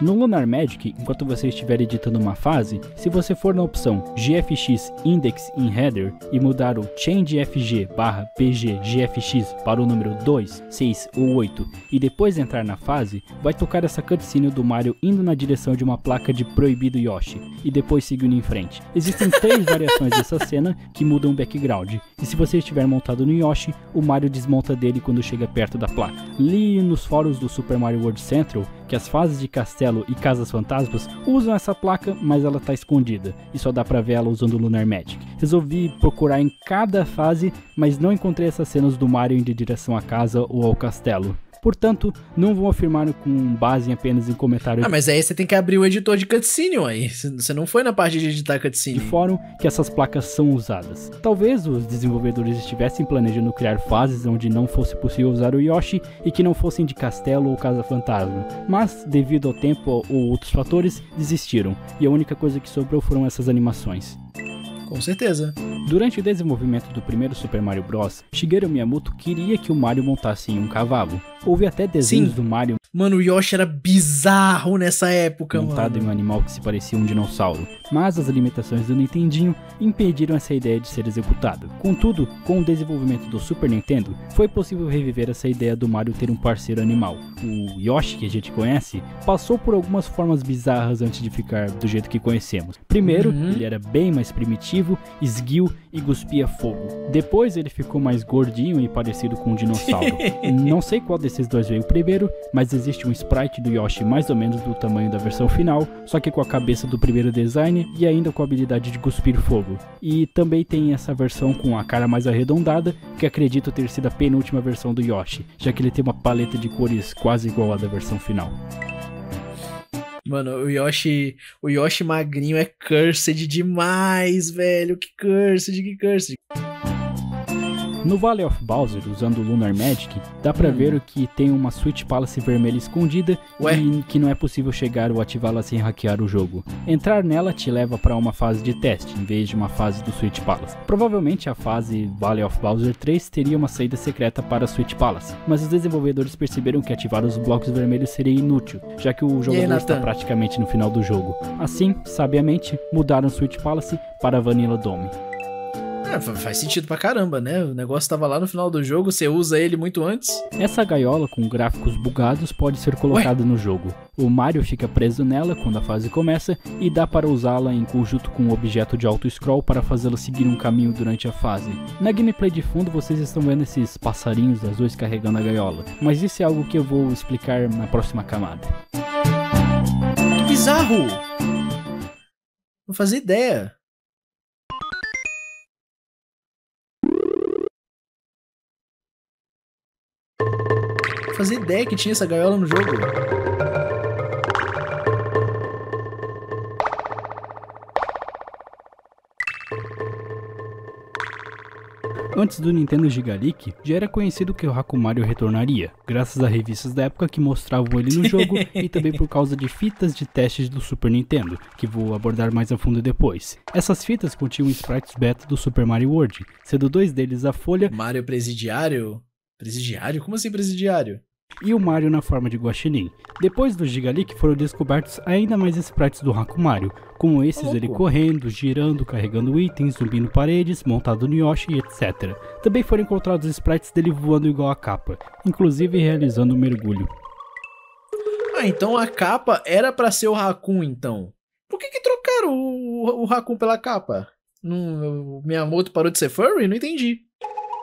No Lunar Magic, enquanto você estiver editando uma fase, se você for na opção GFX Index in Header e mudar o ChangeFG/PG GFX para o número 2, 6 ou 8 e depois entrar na fase, vai tocar essa cutscene do Mario indo na direção de uma placa de proibido Yoshi e depois seguindo em frente. Existem 3 variações dessa cena que mudam o background, e se você estiver montado no Yoshi, o Mario desmonta dele quando chega perto da placa. Li nos fóruns do Super Mario World Central que as fases de castelo e casas fantasmas usam essa placa, mas ela está escondida e só dá pra ver ela usando o Lunar Magic. Resolvi procurar em cada fase, mas não encontrei essas cenas do Mario indo em direção à casa ou ao castelo. Portanto, não vou afirmar com base apenas em comentários. Mas aí você tem que abrir o editor de cutscene, aí. Você não foi na parte de editar cutscene. De fórum que essas placas são usadas. Talvez os desenvolvedores estivessem planejando criar fases onde não fosse possível usar o Yoshi e que não fossem de castelo ou casa fantasma. Mas, devido ao tempo ou outros fatores, desistiram. E a única coisa que sobrou foram essas animações. Com certeza. Durante o desenvolvimento do primeiro Super Mario Bros., Shigeru Miyamoto queria que o Mario montasse em um cavalo. Houve até desenhos do Mario... Mano, o Yoshi era bizarro nessa época, montado mano. em um animal que se parecia um dinossauro. Mas as limitações do Nintendinho impediram essa ideia de ser executada. Contudo, com o desenvolvimento do Super Nintendo, foi possível reviver essa ideia do Mario ter um parceiro animal. O Yoshi, que a gente conhece, passou por algumas formas bizarras antes de ficar do jeito que conhecemos. Primeiro, ele era bem mais primitivo, esguio e cuspia fogo. Depois ele ficou mais gordinho e parecido com um dinossauro. Não sei qual desses dois veio primeiro, mas existe um sprite do Yoshi mais ou menos do tamanho da versão final, só que com a cabeça do primeiro design e ainda com a habilidade de cuspir fogo. E também tem essa versão com a cara mais arredondada, que acredito ter sido a penúltima versão do Yoshi, já que ele tem uma paleta de cores quase igual à da versão final. Mano, o Yoshi magrinho é cursed demais, velho. Que cursed. No Valley of Bowser, usando o Lunar Magic, dá pra ver que tem uma Sweet Palace vermelha escondida e que não é possível chegar ou ativá-la sem hackear o jogo. Entrar nela te leva para uma fase de teste, em vez de uma fase do Sweet Palace. Provavelmente a fase Valley of Bowser 3 teria uma saída secreta para a Sweet Palace, mas os desenvolvedores perceberam que ativar os blocos vermelhos seria inútil, já que o jogador está praticamente no final do jogo. Assim, sabiamente, mudaram Sweet Palace para Vanilla Dome. Faz sentido pra caramba, né? O negócio tava lá no final do jogo, você usa ele muito antes. Essa gaiola com gráficos bugados pode ser colocada no jogo. O Mario fica preso nela quando a fase começa e dá para usá-la em conjunto com um objeto de auto-scroll para fazê-lo seguir um caminho durante a fase. Na gameplay de fundo vocês estão vendo esses passarinhos azuis carregando a gaiola, mas isso é algo que eu vou explicar na próxima camada. Que bizarro! Não fazia ideia. Fazia ideia que tinha essa gaiola no jogo. Antes do Nintendo Giga Leak, já era conhecido que o Haku Mario retornaria, graças a revistas da época que mostravam ele no jogo e também por causa de fitas de testes do Super Nintendo, que vou abordar mais a fundo depois. Essas fitas continham sprites beta do Super Mario World, sendo dois deles a Folha... Mario Presidiário? Presidiário? Como assim presidiário? E o Mario na forma de Guaxinim. Depois do Giga Leak foram descobertos ainda mais sprites do Haku Mario, como esses ele correndo, girando, carregando itens, zumbindo paredes, montado no Yoshi, etc. Também foram encontrados sprites dele voando igual a capa, inclusive realizando um mergulho. Então a capa era pra ser o Raccoon, então. Por que trocaram o Raccoon pela capa? O Miyamoto parou de ser furry? Não entendi.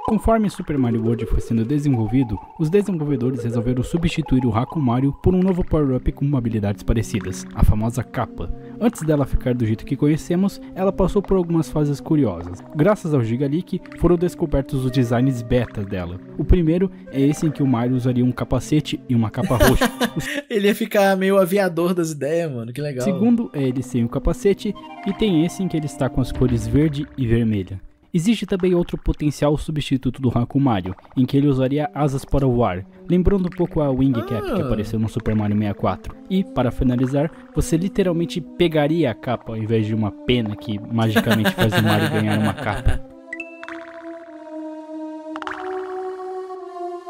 Conforme Super Mario World foi sendo desenvolvido, os desenvolvedores resolveram substituir o Haku Mario por um novo power-up com habilidades parecidas, a famosa capa. Antes dela ficar do jeito que conhecemos, ela passou por algumas fases curiosas. Graças ao Giga Leak, foram descobertos os designs beta dela. O primeiro é esse em que o Mario usaria um capacete e uma capa roxa. Ele ia ficar meio aviador das ideias, mano, que legal. O segundo é ele sem o capacete, e tem esse em que ele está com as cores verde e vermelha. Existe também outro potencial substituto do Haku Mario, em que ele usaria asas para voar, lembrando um pouco a Wing Cap que apareceu no Super Mario 64. E, para finalizar, você literalmente pegaria a capa ao invés de uma pena que magicamente faz o Mario ganhar uma capa.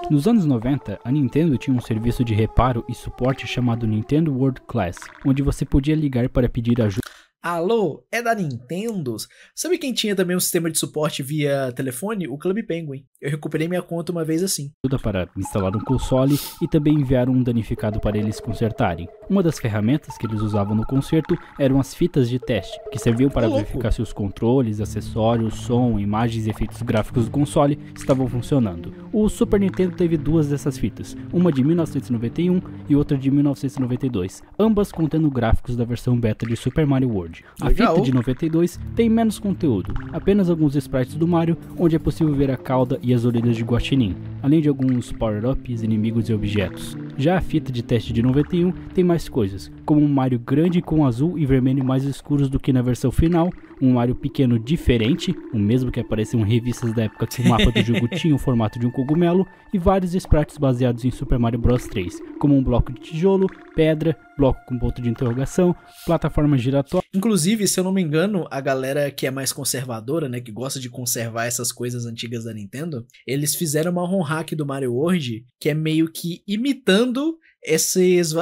Nos anos 90, a Nintendo tinha um serviço de reparo e suporte chamado Nintendo World Class, onde você podia ligar para pedir ajuda. Alô, é da Nintendo? Sabe quem tinha também um sistema de suporte via telefone? O Club Penguin. Eu recuperei minha conta uma vez assim. Para instalar um console e também enviar um danificado para eles consertarem. Uma das ferramentas que eles usavam no conserto eram as fitas de teste, que serviam para verificar se os controles, acessórios, som, imagens e efeitos gráficos do console estavam funcionando. O Super Nintendo teve duas dessas fitas, uma de 1991 e outra de 1992, ambas contendo gráficos da versão beta de Super Mario World. A fita de 92 tem menos conteúdo, apenas alguns sprites do Mario, onde é possível ver a cauda e as orelhas de Guaxinim, além de alguns power-ups, inimigos e objetos. Já a fita de teste de 91 tem mais coisas, como um Mario grande com azul e vermelho mais escuros do que na versão final, um Mario pequeno diferente, o mesmo que apareceu em revistas da época que o mapa do jogo tinha o formato de um cogumelo, e vários sprites baseados em Super Mario Bros 3, como um bloco de tijolo, pedra, bloco com ponto de interrogação, plataforma giratória. Inclusive, se eu não me engano, a galera que é mais conservadora, né, que gosta de conservar essas coisas antigas da Nintendo, eles fizeram uma ROM hack do Mario World, que é meio que imitando essas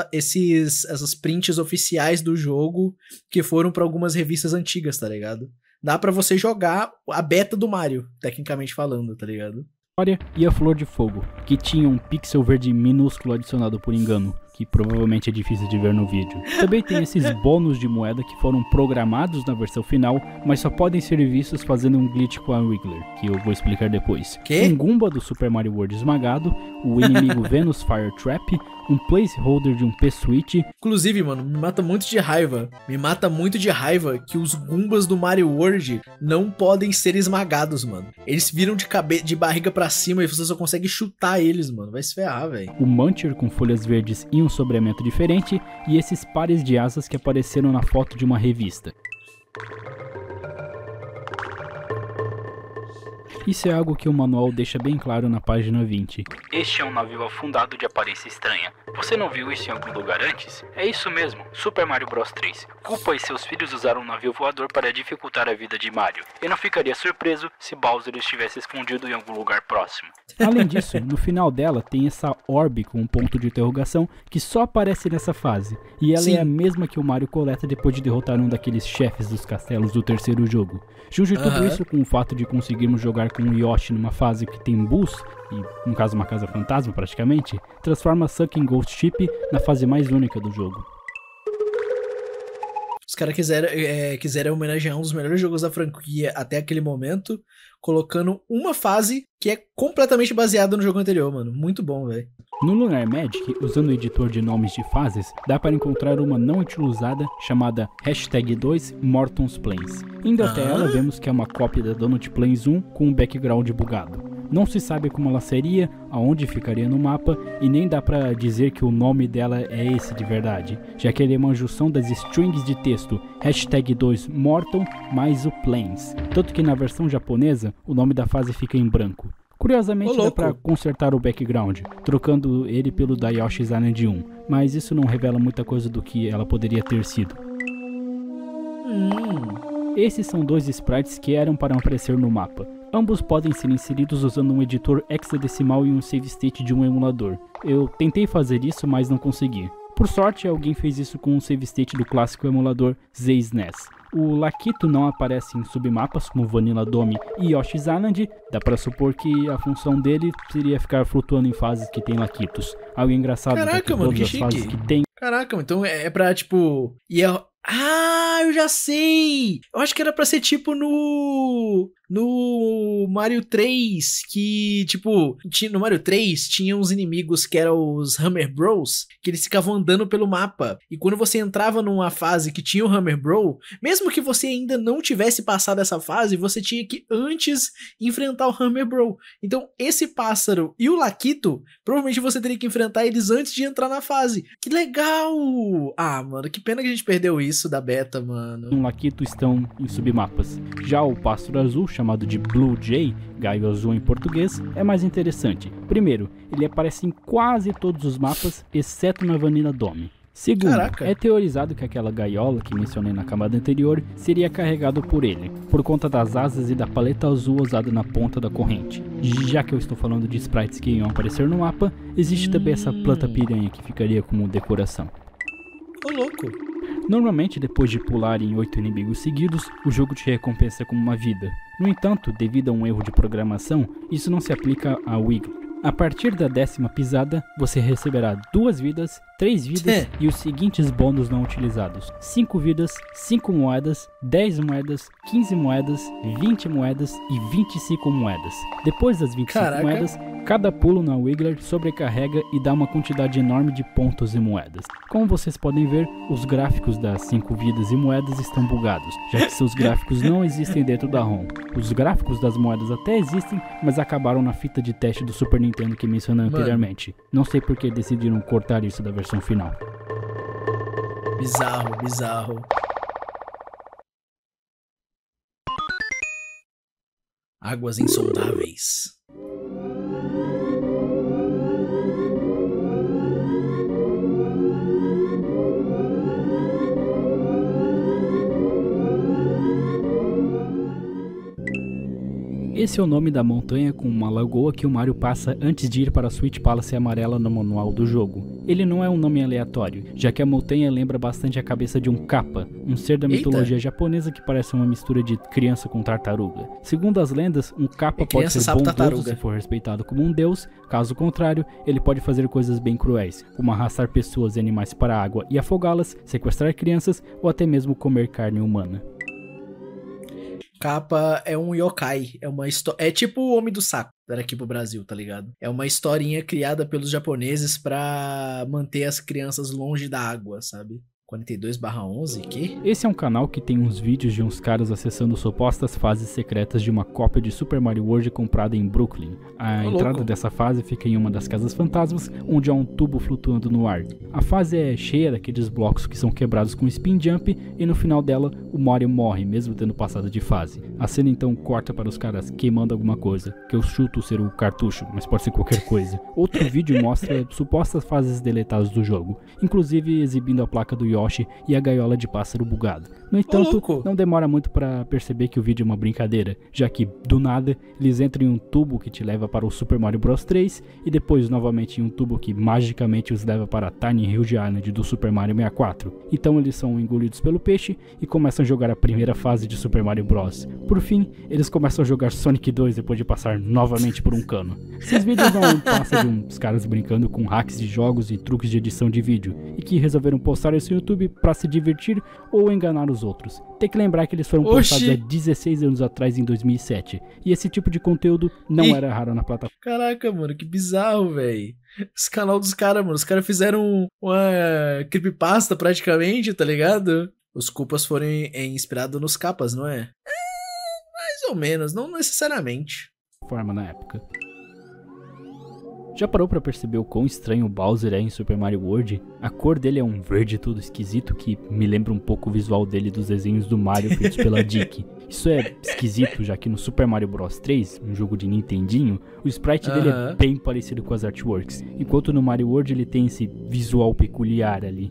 prints oficiais do jogo que foram para algumas revistas antigas, tá ligado? Dá pra você jogar a beta do Mario, tecnicamente falando, tá ligado? E a Flor de Fogo, que tinha um pixel verde minúsculo adicionado por engano, que provavelmente é difícil de ver no vídeo. Também tem esses bônus de moeda que foram programados na versão final, mas só podem ser vistos fazendo um glitch com a Wiggler, que eu vou explicar depois. Um Goomba do Super Mario World esmagado, o inimigo Venus Fire Trap, um placeholder de um P-Switch. Inclusive, mano, me mata muito de raiva. Me mata muito de raiva que os Goombas do Mario World não podem ser esmagados, mano. Eles viram de barriga pra cima e você só consegue chutar eles, mano. Vai se ferrar, velho. O Muncher com folhas verdes e um sobreamento diferente, e esses pares de asas que apareceram na foto de uma revista. Isso é algo que o manual deixa bem claro na página 20. Este é um navio afundado de aparência estranha. Você não viu isso em algum lugar antes? É isso mesmo, Super Mario Bros 3. Koopa e seus filhos usaram um navio voador para dificultar a vida de Mario. Eu não ficaria surpreso se Bowser estivesse escondido em algum lugar próximo. Além disso, no final dela tem essa orbe com um ponto de interrogação que só aparece nessa fase. E ela é a mesma que o Mario coleta depois de derrotar um daqueles chefes dos castelos do terceiro jogo. Junte tudo isso com o fato de conseguirmos jogar com o Yoshi numa fase que tem bus, e no caso uma casa fantasma praticamente, transforma Sunken Ghost Ship na fase mais única do jogo. Os caras quiseram homenagear um dos melhores jogos da franquia até aquele momento, colocando uma fase que é completamente baseada no jogo anterior, mano. Muito bom, velho. No Lunar Magic, usando o editor de nomes de fases, dá para encontrar uma não utilizada chamada #2 Morton's Plains. Indo até ela, vemos que é uma cópia da Donut Plains 1 com um background bugado. Não se sabe como ela seria, aonde ficaria no mapa, e nem dá pra dizer que o nome dela é esse de verdade, já que ele é uma junção das strings de texto #2 Morton mais o Plains, tanto que na versão japonesa o nome da fase fica em branco. Curiosamente dá pra consertar o background, trocando ele pelo da Yoshi's Island 1, mas isso não revela muita coisa do que ela poderia ter sido. Esses são dois sprites que eram para aparecer no mapa. Ambos podem ser inseridos usando um editor hexadecimal e um save state de um emulador. Eu tentei fazer isso, mas não consegui. Por sorte, alguém fez isso com um save state do clássico emulador ZSNES. O Lakitu não aparece em submapas como Vanilla Dome e Yoshi's Island. Dá pra supor que a função dele seria ficar flutuando em fases que tem Lakitus. Algo engraçado é que todas as fases que tem... Caraca, então é pra, tipo... Ah, eu já sei! Eu acho que era pra ser tipo no Mario 3, que, tipo, no Mario 3 tinha uns inimigos que eram os Hammer Bros, que eles ficavam andando pelo mapa. E quando você entrava numa fase que tinha o Hammer Bro, mesmo que você ainda não tivesse passado essa fase, você tinha que antes enfrentar o Hammer Bro. Então, esse pássaro e o Lakitu, provavelmente você teria que enfrentar eles antes de entrar na fase. Que legal! Ah, mano, que pena que a gente perdeu isso da beta, mano. Um Lakitu estão em submapas. Já o pássaro azul, chamado de Blue Jay, Gaio Azul em português, é mais interessante. Primeiro, ele aparece em quase todos os mapas, exceto na Vanilla Dome. Segundo, é teorizado que aquela gaiola que mencionei na camada anterior seria carregado por ele, por conta das asas e da paleta azul usada na ponta da corrente. Já que eu estou falando de sprites que iam aparecer no mapa, existe também essa planta piranha que ficaria como decoração. Ô louco! Normalmente, depois de pular em 8 inimigos seguidos, o jogo te recompensa com uma vida. No entanto, devido a um erro de programação, isso não se aplica a Wiggler. A partir da 10ª pisada, você receberá 2 vidas, 3 vidas e os seguintes bônus não utilizados: 5 vidas, 5 moedas, 10 moedas, 15 moedas, 20 moedas e 25 moedas. Depois das 25 moedas, cada pulo na Wiggler sobrecarrega e dá uma quantidade enorme de pontos e moedas. Como vocês podem ver, os gráficos das 5 vidas e moedas estão bugados, já que seus gráficos não existem dentro da ROM. Os gráficos das moedas até existem, mas acabaram na fita de teste do Super Nintendo que mencionei anteriormente. Não sei por que decidiram cortar isso da versão final. Bizarro, bizarro. Águas insondáveis. Esse é o nome da montanha com uma lagoa que o Mario passa antes de ir para a Sweet Palace amarela no manual do jogo. Ele não é um nome aleatório, já que a montanha lembra bastante a cabeça de um Kappa, um ser da mitologia japonesa que parece uma mistura de criança com tartaruga. Segundo as lendas, um Kappa pode ser bondoso se for respeitado como um deus, caso contrário, ele pode fazer coisas bem cruéis, como arrastar pessoas e animais para a água e afogá-las, sequestrar crianças ou até mesmo comer carne humana. Kappa é um yokai, é tipo o Homem do Saco, era aqui pro Brasil, tá ligado? É uma historinha criada pelos japoneses pra manter as crianças longe da água, sabe? 42/11, que? Esse é um canal que tem uns vídeos de uns caras acessando supostas fases secretas de uma cópia de Super Mario World comprada em Brooklyn. A entrada dessa fase fica em uma das casas fantasmas, onde há um tubo flutuando no ar. A fase é cheia daqueles blocos que são quebrados com spin jump, e no final dela, o Mario morre, mesmo tendo passado de fase. A cena então corta para os caras queimando alguma coisa, que eu chuto ser o cartucho, mas pode ser qualquer coisa. Outro vídeo mostra supostas fases deletadas do jogo, inclusive exibindo a placa do Yoshi e a gaiola de pássaro bugado. No entanto, não demora muito para perceber que o vídeo é uma brincadeira, já que, do nada, eles entram em um tubo que te leva para o Super Mario Bros 3 e depois novamente em um tubo que magicamente os leva para a Tiny Huge Island do Super Mario 64. Então eles são engolidos pelo peixe e começam a jogar a primeira fase de Super Mario Bros. Por fim, eles começam a jogar Sonic 2 depois de passar novamente por um cano. Esses vídeos não passam de uns caras brincando com hacks de jogos e truques de edição de vídeo, e que resolveram postar isso no YouTube para se divertir ou enganar os outros. Tem que lembrar que eles foram postados há 16 anos atrás, em 2007, e esse tipo de conteúdo não era raro na plataforma. Caraca, mano, que bizarro, velho. Esse canal dos caras, mano, os caras fizeram uma creepypasta praticamente, tá ligado? Os culpas foram inspirados nos capas, não é? Mais ou menos, não necessariamente. Forma na época. Já parou pra perceber o quão estranho o Bowser é em Super Mario World? A cor dele é um verde todo esquisito que me lembra um pouco o visual dele dos desenhos do Mario feitos pela Dick. Isso é esquisito, já que no Super Mario Bros 3, um jogo de Nintendinho, o sprite dele é bem parecido com as artworks, enquanto no Mario World ele tem esse visual peculiar ali.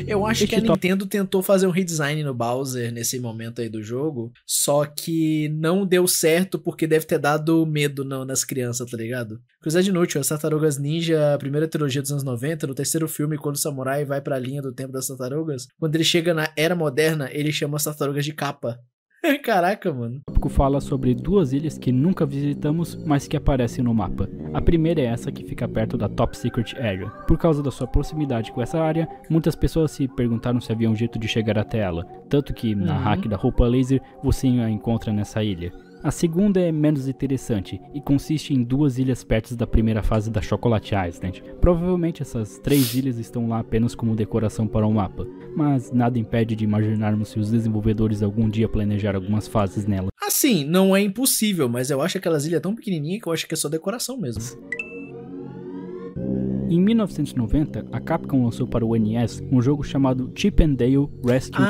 Eu acho que a Nintendo tentou fazer um redesign no Bowser nesse momento aí do jogo, só que não deu certo porque deve ter dado medo nas crianças, tá ligado? Curiosidade inútil, as Tartarugas Ninja, a primeira trilogia dos anos 90, no terceiro filme, quando o samurai vai pra linha do tempo das tartarugas, quando ele chega na Era Moderna, ele chama as tartarugas de capa. Caraca, mano. O tópico fala sobre duas ilhas que nunca visitamos, mas que aparecem no mapa. A primeira é essa que fica perto da Top Secret Area. Por causa da sua proximidade com essa área, muitas pessoas se perguntaram se havia um jeito de chegar até ela. Tanto que, na hack da roupa laser, você a encontra nessa ilha. A segunda é menos interessante e consiste em duas ilhas perto da primeira fase da Chocolate Island. Provavelmente essas 3 ilhas estão lá apenas como decoração para o mapa, mas nada impede de imaginarmos se os desenvolvedores algum dia planejaram algumas fases nela. Assim, não é impossível, mas eu acho aquelas ilhas tão pequenininhas que eu acho que é só decoração mesmo. Em 1990, a Capcom lançou para o NES um jogo chamado Chip and Dale Rescue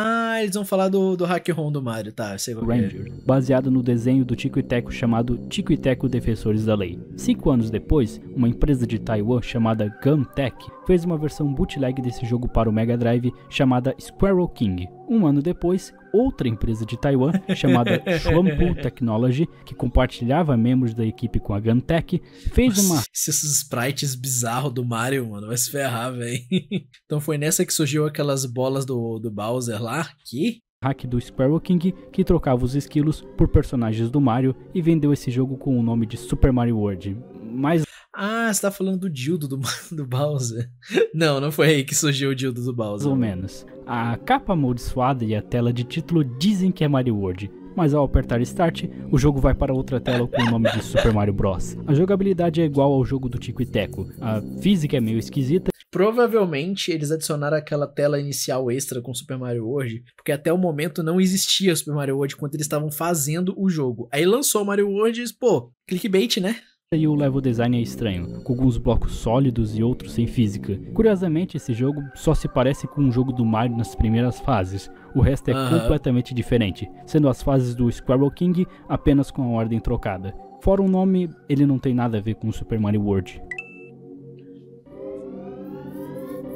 eles vão falar do Hack-ROM do Mario, tá? Eu sei qual Ranger, baseado no desenho do Tico e Teco chamado Tico e Teco Defensores da Lei. 5 anos depois, uma empresa de Taiwan chamada Gumtech fez uma versão bootleg desse jogo para o Mega Drive chamada Squirrel King. Um ano depois, outra empresa de Taiwan, chamada Shuangpu Technology, que compartilhava membros da equipe com a Gumtech, fez uma... Esses sprites bizarros do Mario, mano, vai se ferrar, velho. Então foi nessa que surgiu aquelas bolas do Bowser lá, que... hack do Squirrel King, que trocava os esquilos por personagens do Mario e vendeu esse jogo com o nome de Super Mario World. Mas... você tá falando do dildo do Bowser. Não foi aí que surgiu o dildo do Bowser. Mais ou menos. A capa amaldiçoada e a tela de título dizem que é Mario World, mas ao apertar Start, o jogo vai para outra tela com o nome de Super Mario Bros. A jogabilidade é igual ao jogo do Tico e Teco. A física é meio esquisita. Provavelmente eles adicionaram aquela tela inicial extra com Super Mario World, porque até o momento não existia Super Mario World quando eles estavam fazendo o jogo. Aí lançou o Mario World e, clickbait, né? E o level design é estranho, com alguns blocos sólidos e outros sem física. Curiosamente, esse jogo só se parece com um jogo do Mario nas primeiras fases. O resto é completamente diferente, sendo as fases do Squirrel King apenas com a ordem trocada. Fora o nome, ele não tem nada a ver com o Super Mario World.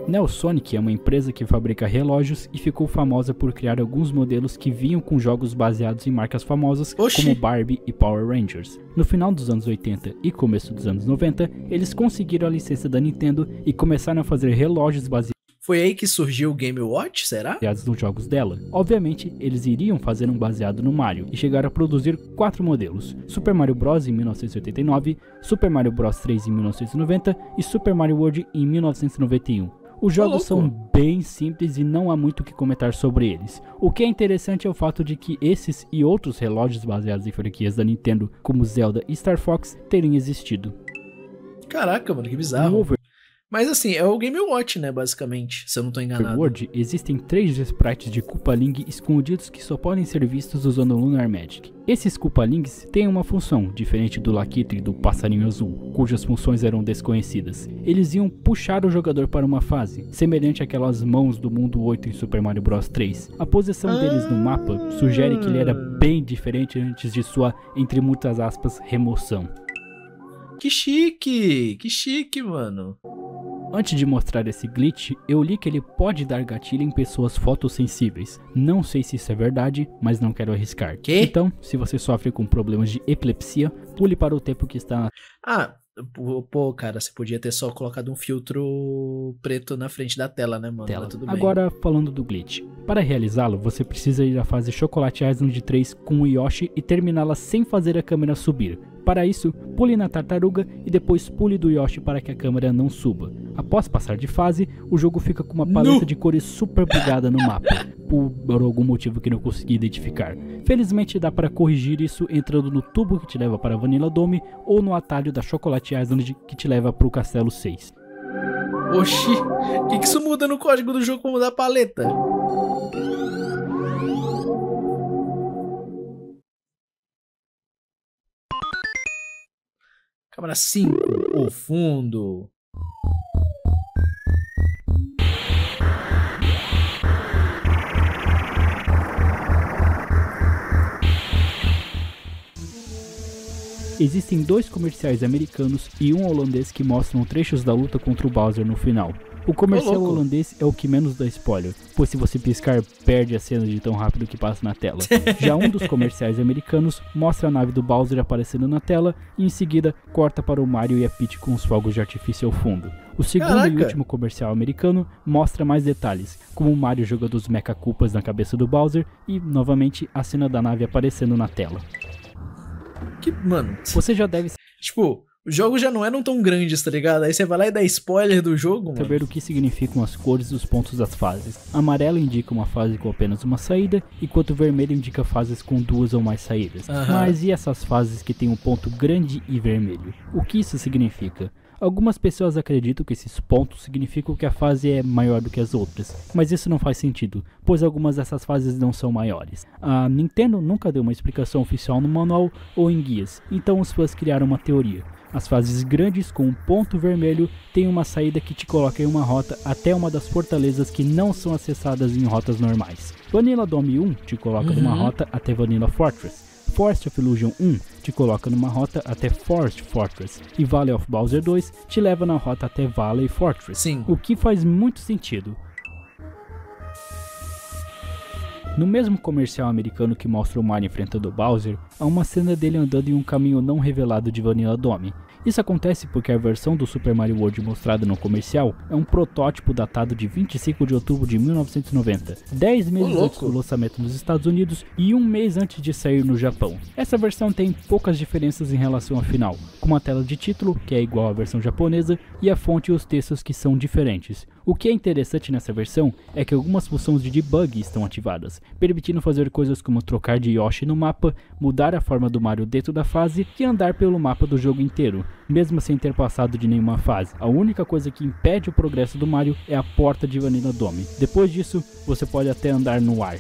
Neosonic é uma empresa que fabrica relógios e ficou famosa por criar alguns modelos que vinham com jogos baseados em marcas famosas como Barbie e Power Rangers. No final dos anos 80 e começo dos anos 90, eles conseguiram a licença da Nintendo e começaram a fazer relógios baseados. Foi aí que surgiu o Game Watch, será? Nos jogos dela. Obviamente, eles iriam fazer um baseado no Mario e chegaram a produzir 4 modelos: Super Mario Bros. Em 1989, Super Mario Bros. 3 em 1990 e Super Mario World em 1991. Os jogos são bem simples e não há muito o que comentar sobre eles. O que é interessante é o fato de que esses e outros relógios baseados em franquias da Nintendo, como Zelda e Star Fox, terem existido. Caraca, mano, que bizarro. Mas assim, é o Game Watch, né, basicamente, se eu não tô enganado. No World, existem 3 sprites de Koopalings escondidos que só podem ser vistos usando o Lunar Magic. Esses Koopalings têm uma função, diferente do Lakitri e do Passarinho Azul, cujas funções eram desconhecidas. Eles iam puxar o jogador para uma fase, semelhante àquelas mãos do mundo 8 em Super Mario Bros 3. A posição deles no mapa sugere que ele era bem diferente antes de sua, entre muitas aspas, remoção. Que chique, mano. Antes de mostrar esse glitch, eu li que ele pode dar gatilho em pessoas fotossensíveis. Não sei se isso é verdade, mas não quero arriscar. Quê? Então, se você sofre com problemas de epilepsia, pule para o tempo que está... Pô, cara, você podia ter só colocado um filtro preto na frente da tela, né, mano? Mas tudo bem. Agora, falando do glitch. Para realizá-lo, você precisa ir à fase Chocolate Island 3 com o Yoshi e terminá-la sem fazer a câmera subir. Para isso, pule na tartaruga e depois pule do Yoshi para que a câmera não suba. Após passar de fase, o jogo fica com uma paleta de cores super bugada no mapa, por algum motivo que não consegui identificar. Felizmente dá para corrigir isso entrando no tubo que te leva para Vanilla Dome ou no atalho da Chocolate Island que te leva para o Castelo 6. Oxi, o que isso muda no código do jogo pra mudar a paleta? Câmera 5, o fundo. Existem 2 comerciais americanos e um holandês que mostram trechos da luta contra o Bowser no final. O comercial holandês é o que menos dá spoiler, pois se você piscar, perde a cena de tão rápido que passa na tela. Já um dos comerciais americanos mostra a nave do Bowser aparecendo na tela e em seguida corta para o Mario e a Peach com os fogos de artifício ao fundo. O segundo e último comercial americano mostra mais detalhes, como o Mario jogando os Mecha Koopas na cabeça do Bowser e, novamente, a cena da nave aparecendo na tela. Mano, você já deve... Tipo, os jogos já não eram tão grandes, tá ligado? Aí você vai lá e dá spoiler do jogo, saber mano. O que significam as cores e os pontos das fases. Amarelo indica uma fase com apenas uma saída, enquanto vermelho indica fases com 2 ou mais saídas. Mas e essas fases que tem um ponto grande e vermelho? O que isso significa? Algumas pessoas acreditam que esses pontos significam que a fase é maior do que as outras, mas isso não faz sentido, pois algumas dessas fases não são maiores. A Nintendo nunca deu uma explicação oficial no manual ou em guias, então os fãs criaram uma teoria. As fases grandes com um ponto vermelho têm uma saída que te coloca em uma rota até uma das fortalezas que não são acessadas em rotas normais. Vanilla Dome 1 te coloca numa rota até Vanilla Fortress. Forest of Illusion 1 te coloca numa rota até Forest Fortress e Valley of Bowser 2 te leva na rota até Valley Fortress. Sim. O que faz muito sentido. No mesmo comercial americano que mostra o Mario enfrentando o Bowser, há uma cena dele andando em um caminho não revelado de Vanilla Dome. Isso acontece porque a versão do Super Mario World mostrada no comercial é um protótipo datado de 25 de outubro de 1990, 10 meses antes do lançamento nos Estados Unidos e 1 mês antes de sair no Japão. Essa versão tem poucas diferenças em relação à final, como a tela de título, que é igual à versão japonesa, e a fonte e os textos que são diferentes. O que é interessante nessa versão é que algumas funções de debug estão ativadas, permitindo fazer coisas como trocar de Yoshi no mapa, mudar a forma do Mario dentro da fase e andar pelo mapa do jogo inteiro, mesmo sem ter passado de nenhuma fase. A única coisa que impede o progresso do Mario é a porta de Vanilla Dome. Depois disso, você pode até andar no ar.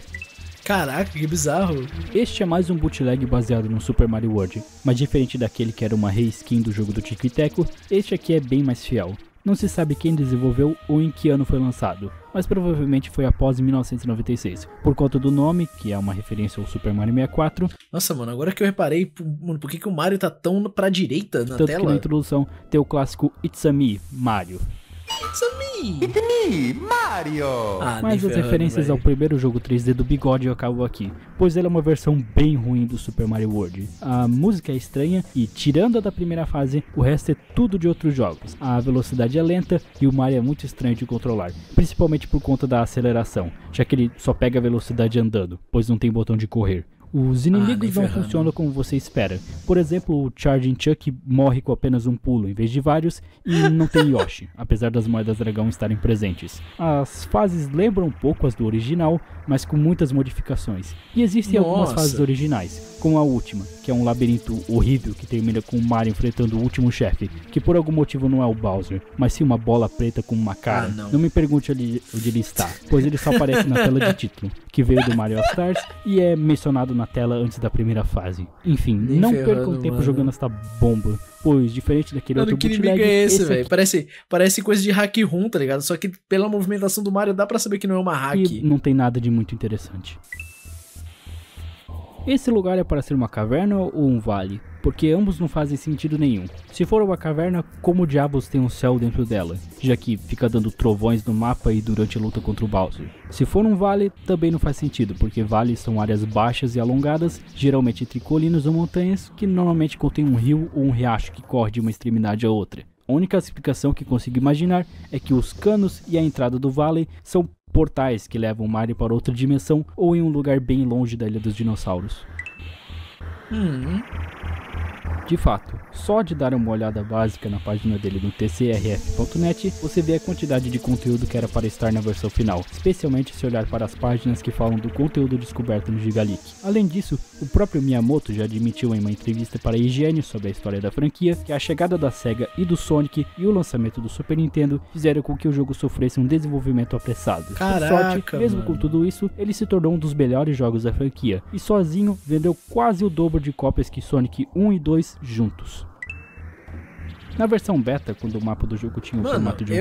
Caraca, que bizarro. Este é mais um bootleg baseado no Super Mario World, mas diferente daquele que era uma reskin do jogo do Tico e Teco, este aqui é bem mais fiel. Não se sabe quem desenvolveu ou em que ano foi lançado, mas provavelmente foi após 1996, por conta do nome, que é uma referência ao Super Mario 64. Nossa, mano, agora que eu reparei, mano, por que o Mario tá tão pra direita na tanto tela? Que na introdução tem o clássico It's a Me, Mario. It's a me! It's me, Mario! Mas as referências ao primeiro jogo 3D do Bigode acabam aqui, pois ele é uma versão bem ruim do Super Mario World. A música é estranha e, tirando a da primeira fase, o resto é tudo de outros jogos. A velocidade é lenta e o Mario é muito estranho de controlar, principalmente por conta da aceleração, já que ele só pega a velocidade andando, pois não tem botão de correr. Os inimigos não funcionam como você espera. Por exemplo, o Charging Chuck morre com apenas um pulo em vez de vários e não tem Yoshi, apesar das moedas dragão estarem presentes. As fases lembram um pouco as do original, mas com muitas modificações. E existem algumas fases originais, como a última, que é um labirinto horrível que termina com o Mario enfrentando o último chefe, que por algum motivo não é o Bowser, mas sim uma bola preta com uma cara. Não me pergunte onde ele está, pois ele só aparece na tela de título, que veio do Mario All Stars e é mencionado na tela antes da primeira fase. Enfim, não percam tempo jogando esta bomba, pois diferente daquele outro bootleg... Que inimigo é esse, velho? Parece coisa de hack room, tá ligado? Só que pela movimentação do Mario dá pra saber que não é uma hack. E não tem nada de muito interessante. Esse lugar é para ser uma caverna ou um vale? Porque ambos não fazem sentido nenhum. Se for uma caverna, como diabos tem um céu dentro dela, já que fica dando trovões no mapa e durante a luta contra o Bowser? Se for um vale, também não faz sentido, porque vales são áreas baixas e alongadas, geralmente entre colinas ou montanhas, que normalmente contêm um rio ou um riacho que corre de uma extremidade a outra. A única explicação que consigo imaginar é que os canos e a entrada do vale são portais que levam o Mario para outra dimensão ou em um lugar bem longe da Ilha dos Dinossauros. De fato, só de dar uma olhada básica na página dele no tcrf.net, você vê a quantidade de conteúdo que era para estar na versão final, especialmente se olhar para as páginas que falam do conteúdo descoberto no Gigaleak. Além disso, o próprio Miyamoto já admitiu em uma entrevista para a IGN sobre a história da franquia que a chegada da Sega e do Sonic e o lançamento do Super Nintendo fizeram com que o jogo sofresse um desenvolvimento apressado. Caraca, por sorte, mesmo com tudo isso, ele se tornou um dos melhores jogos da franquia, e sozinho vendeu quase o dobro de cópias que Sonic 1 e 2 juntos. Na versão beta, quando o mapa do jogo tinha o formato de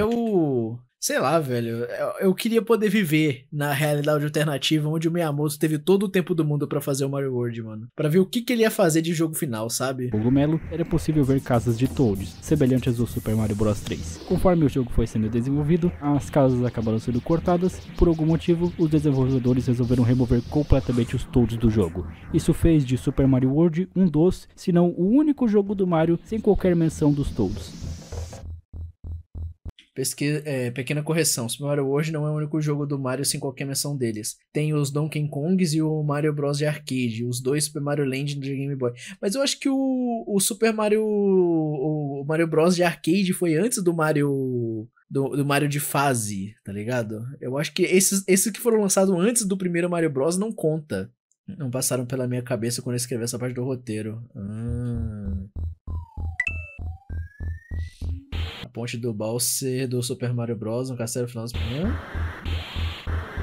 sei lá, velho, eu queria poder viver na realidade alternativa onde o Miyamoto teve todo o tempo do mundo pra fazer o Mario World, mano. Pra ver o que ele ia fazer de jogo final, sabe? Cogumelo, era possível ver casas de Toads, semelhantes ao Super Mario Bros 3. Conforme o jogo foi sendo desenvolvido, as casas acabaram sendo cortadas e por algum motivo, os desenvolvedores resolveram remover completamente os Toads do jogo. Isso fez de Super Mario World um dos, se não o único jogo do Mario sem qualquer menção dos Toads. Pequena correção, Super Mario World não é o único jogo do Mario sem qualquer menção deles. Tem os Donkey Kongs e o Mario Bros de arcade, os dois Super Mario Land de Game Boy. Mas eu acho que o Super Mario... o Mario Bros de arcade foi antes do Mario... Do Mario de fase, tá ligado? Eu acho que esses que foram lançados antes do primeiro Mario Bros não conta. Não passaram pela minha cabeça quando eu escrevi essa parte do roteiro. Ponte do Bowser do Super Mario Bros. No Castelo Final.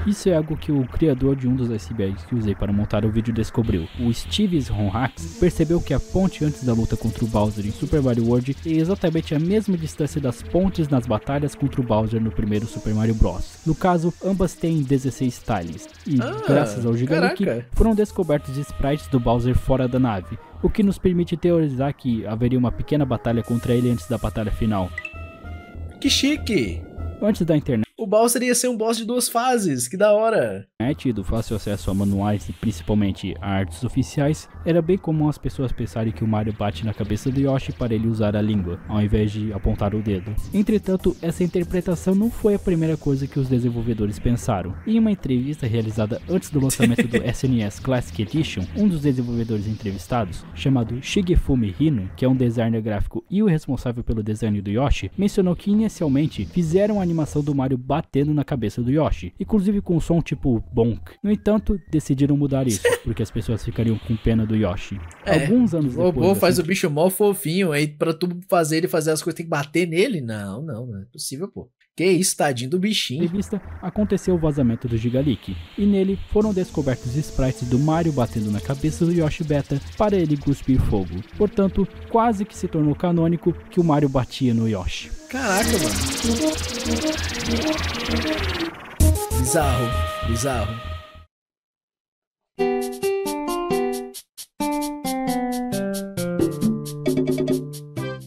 Isso é algo que o criador de um dos icebergs que usei para montar o vídeo descobriu. O Steve Ronhax percebeu que a ponte antes da luta contra o Bowser em Super Mario World tem exatamente a mesma distância das pontes nas batalhas contra o Bowser no primeiro Super Mario Bros. No caso, ambas têm 16 tiles e, graças ao Gigaleak, foram descobertos sprites do Bowser fora da nave, o que nos permite teorizar que haveria uma pequena batalha contra ele antes da batalha final. Que chique! Antes da internet, o Bowser ia ser um boss de 2 fases, que da hora! E do fácil acesso a manuais e principalmente a artes oficiais, era bem comum as pessoas pensarem que o Mario bate na cabeça do Yoshi para ele usar a língua, ao invés de apontar o dedo. Entretanto, essa interpretação não foi a primeira coisa que os desenvolvedores pensaram. Em uma entrevista realizada antes do lançamento do SNES Classic Edition, um dos desenvolvedores entrevistados, chamado Shigefumi Hino, que é um designer gráfico e o responsável pelo design do Yoshi, mencionou que inicialmente fizeram a animação do Mario batendo na cabeça do Yoshi, inclusive com um som tipo bonk. No entanto, decidiram mudar isso, porque as pessoas ficariam com pena do Yoshi. Alguns anos depois... O robô faz o bicho mó fofinho, aí pra tu fazer ele fazer as coisas tem que bater nele? Não é possível, pô. Que isso, tadinho do bichinho. Na entrevista, aconteceu o vazamento do Gigaleak, e nele foram descobertos sprites do Mario batendo na cabeça do Yoshi Beta para ele cuspir fogo. Portanto, quase que se tornou canônico que o Mario batia no Yoshi. Caraca, mano. Bizarro.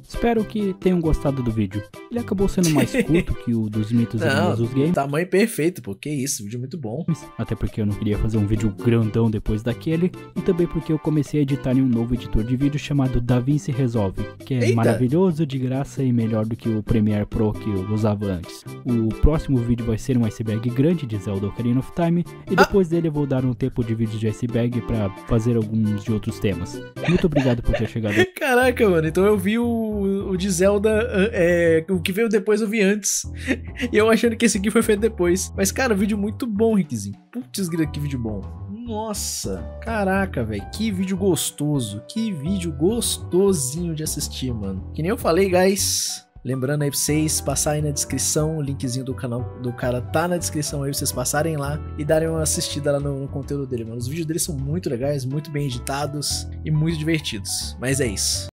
Espero que tenham gostado do vídeo. Ele acabou sendo mais curto que o dos mitos e lendas dos games. Tamanho perfeito, pô, que isso, vídeo muito bom. Até porque eu não queria fazer um vídeo grandão depois daquele, e também porque eu comecei a editar em um novo editor de vídeo chamado DaVinci Resolve, que é maravilhoso, de graça e melhor do que o Premiere Pro que eu usava antes. O próximo vídeo vai ser um iceberg grande de Zelda Ocarina of Time, e depois dele eu vou dar um tempo de vídeos de iceberg pra fazer alguns de outros temas. Muito obrigado por ter chegado aqui. Caraca, mano, então eu vi o de Zelda, o que veio depois eu vi antes. E eu achando que esse aqui foi feito depois. Mas, cara, vídeo muito bom, Rickzinho. Putz, que vídeo bom. Nossa, caraca, velho, que vídeo gostoso. Que vídeo gostosinho de assistir, mano. Que nem eu falei, guys. Lembrando aí pra vocês passarem na descrição, o linkzinho do canal do cara tá na descrição aí, pra vocês passarem lá e darem uma assistida lá no conteúdo dele, mano. Os vídeos dele são muito legais, muito bem editados e muito divertidos. Mas é isso.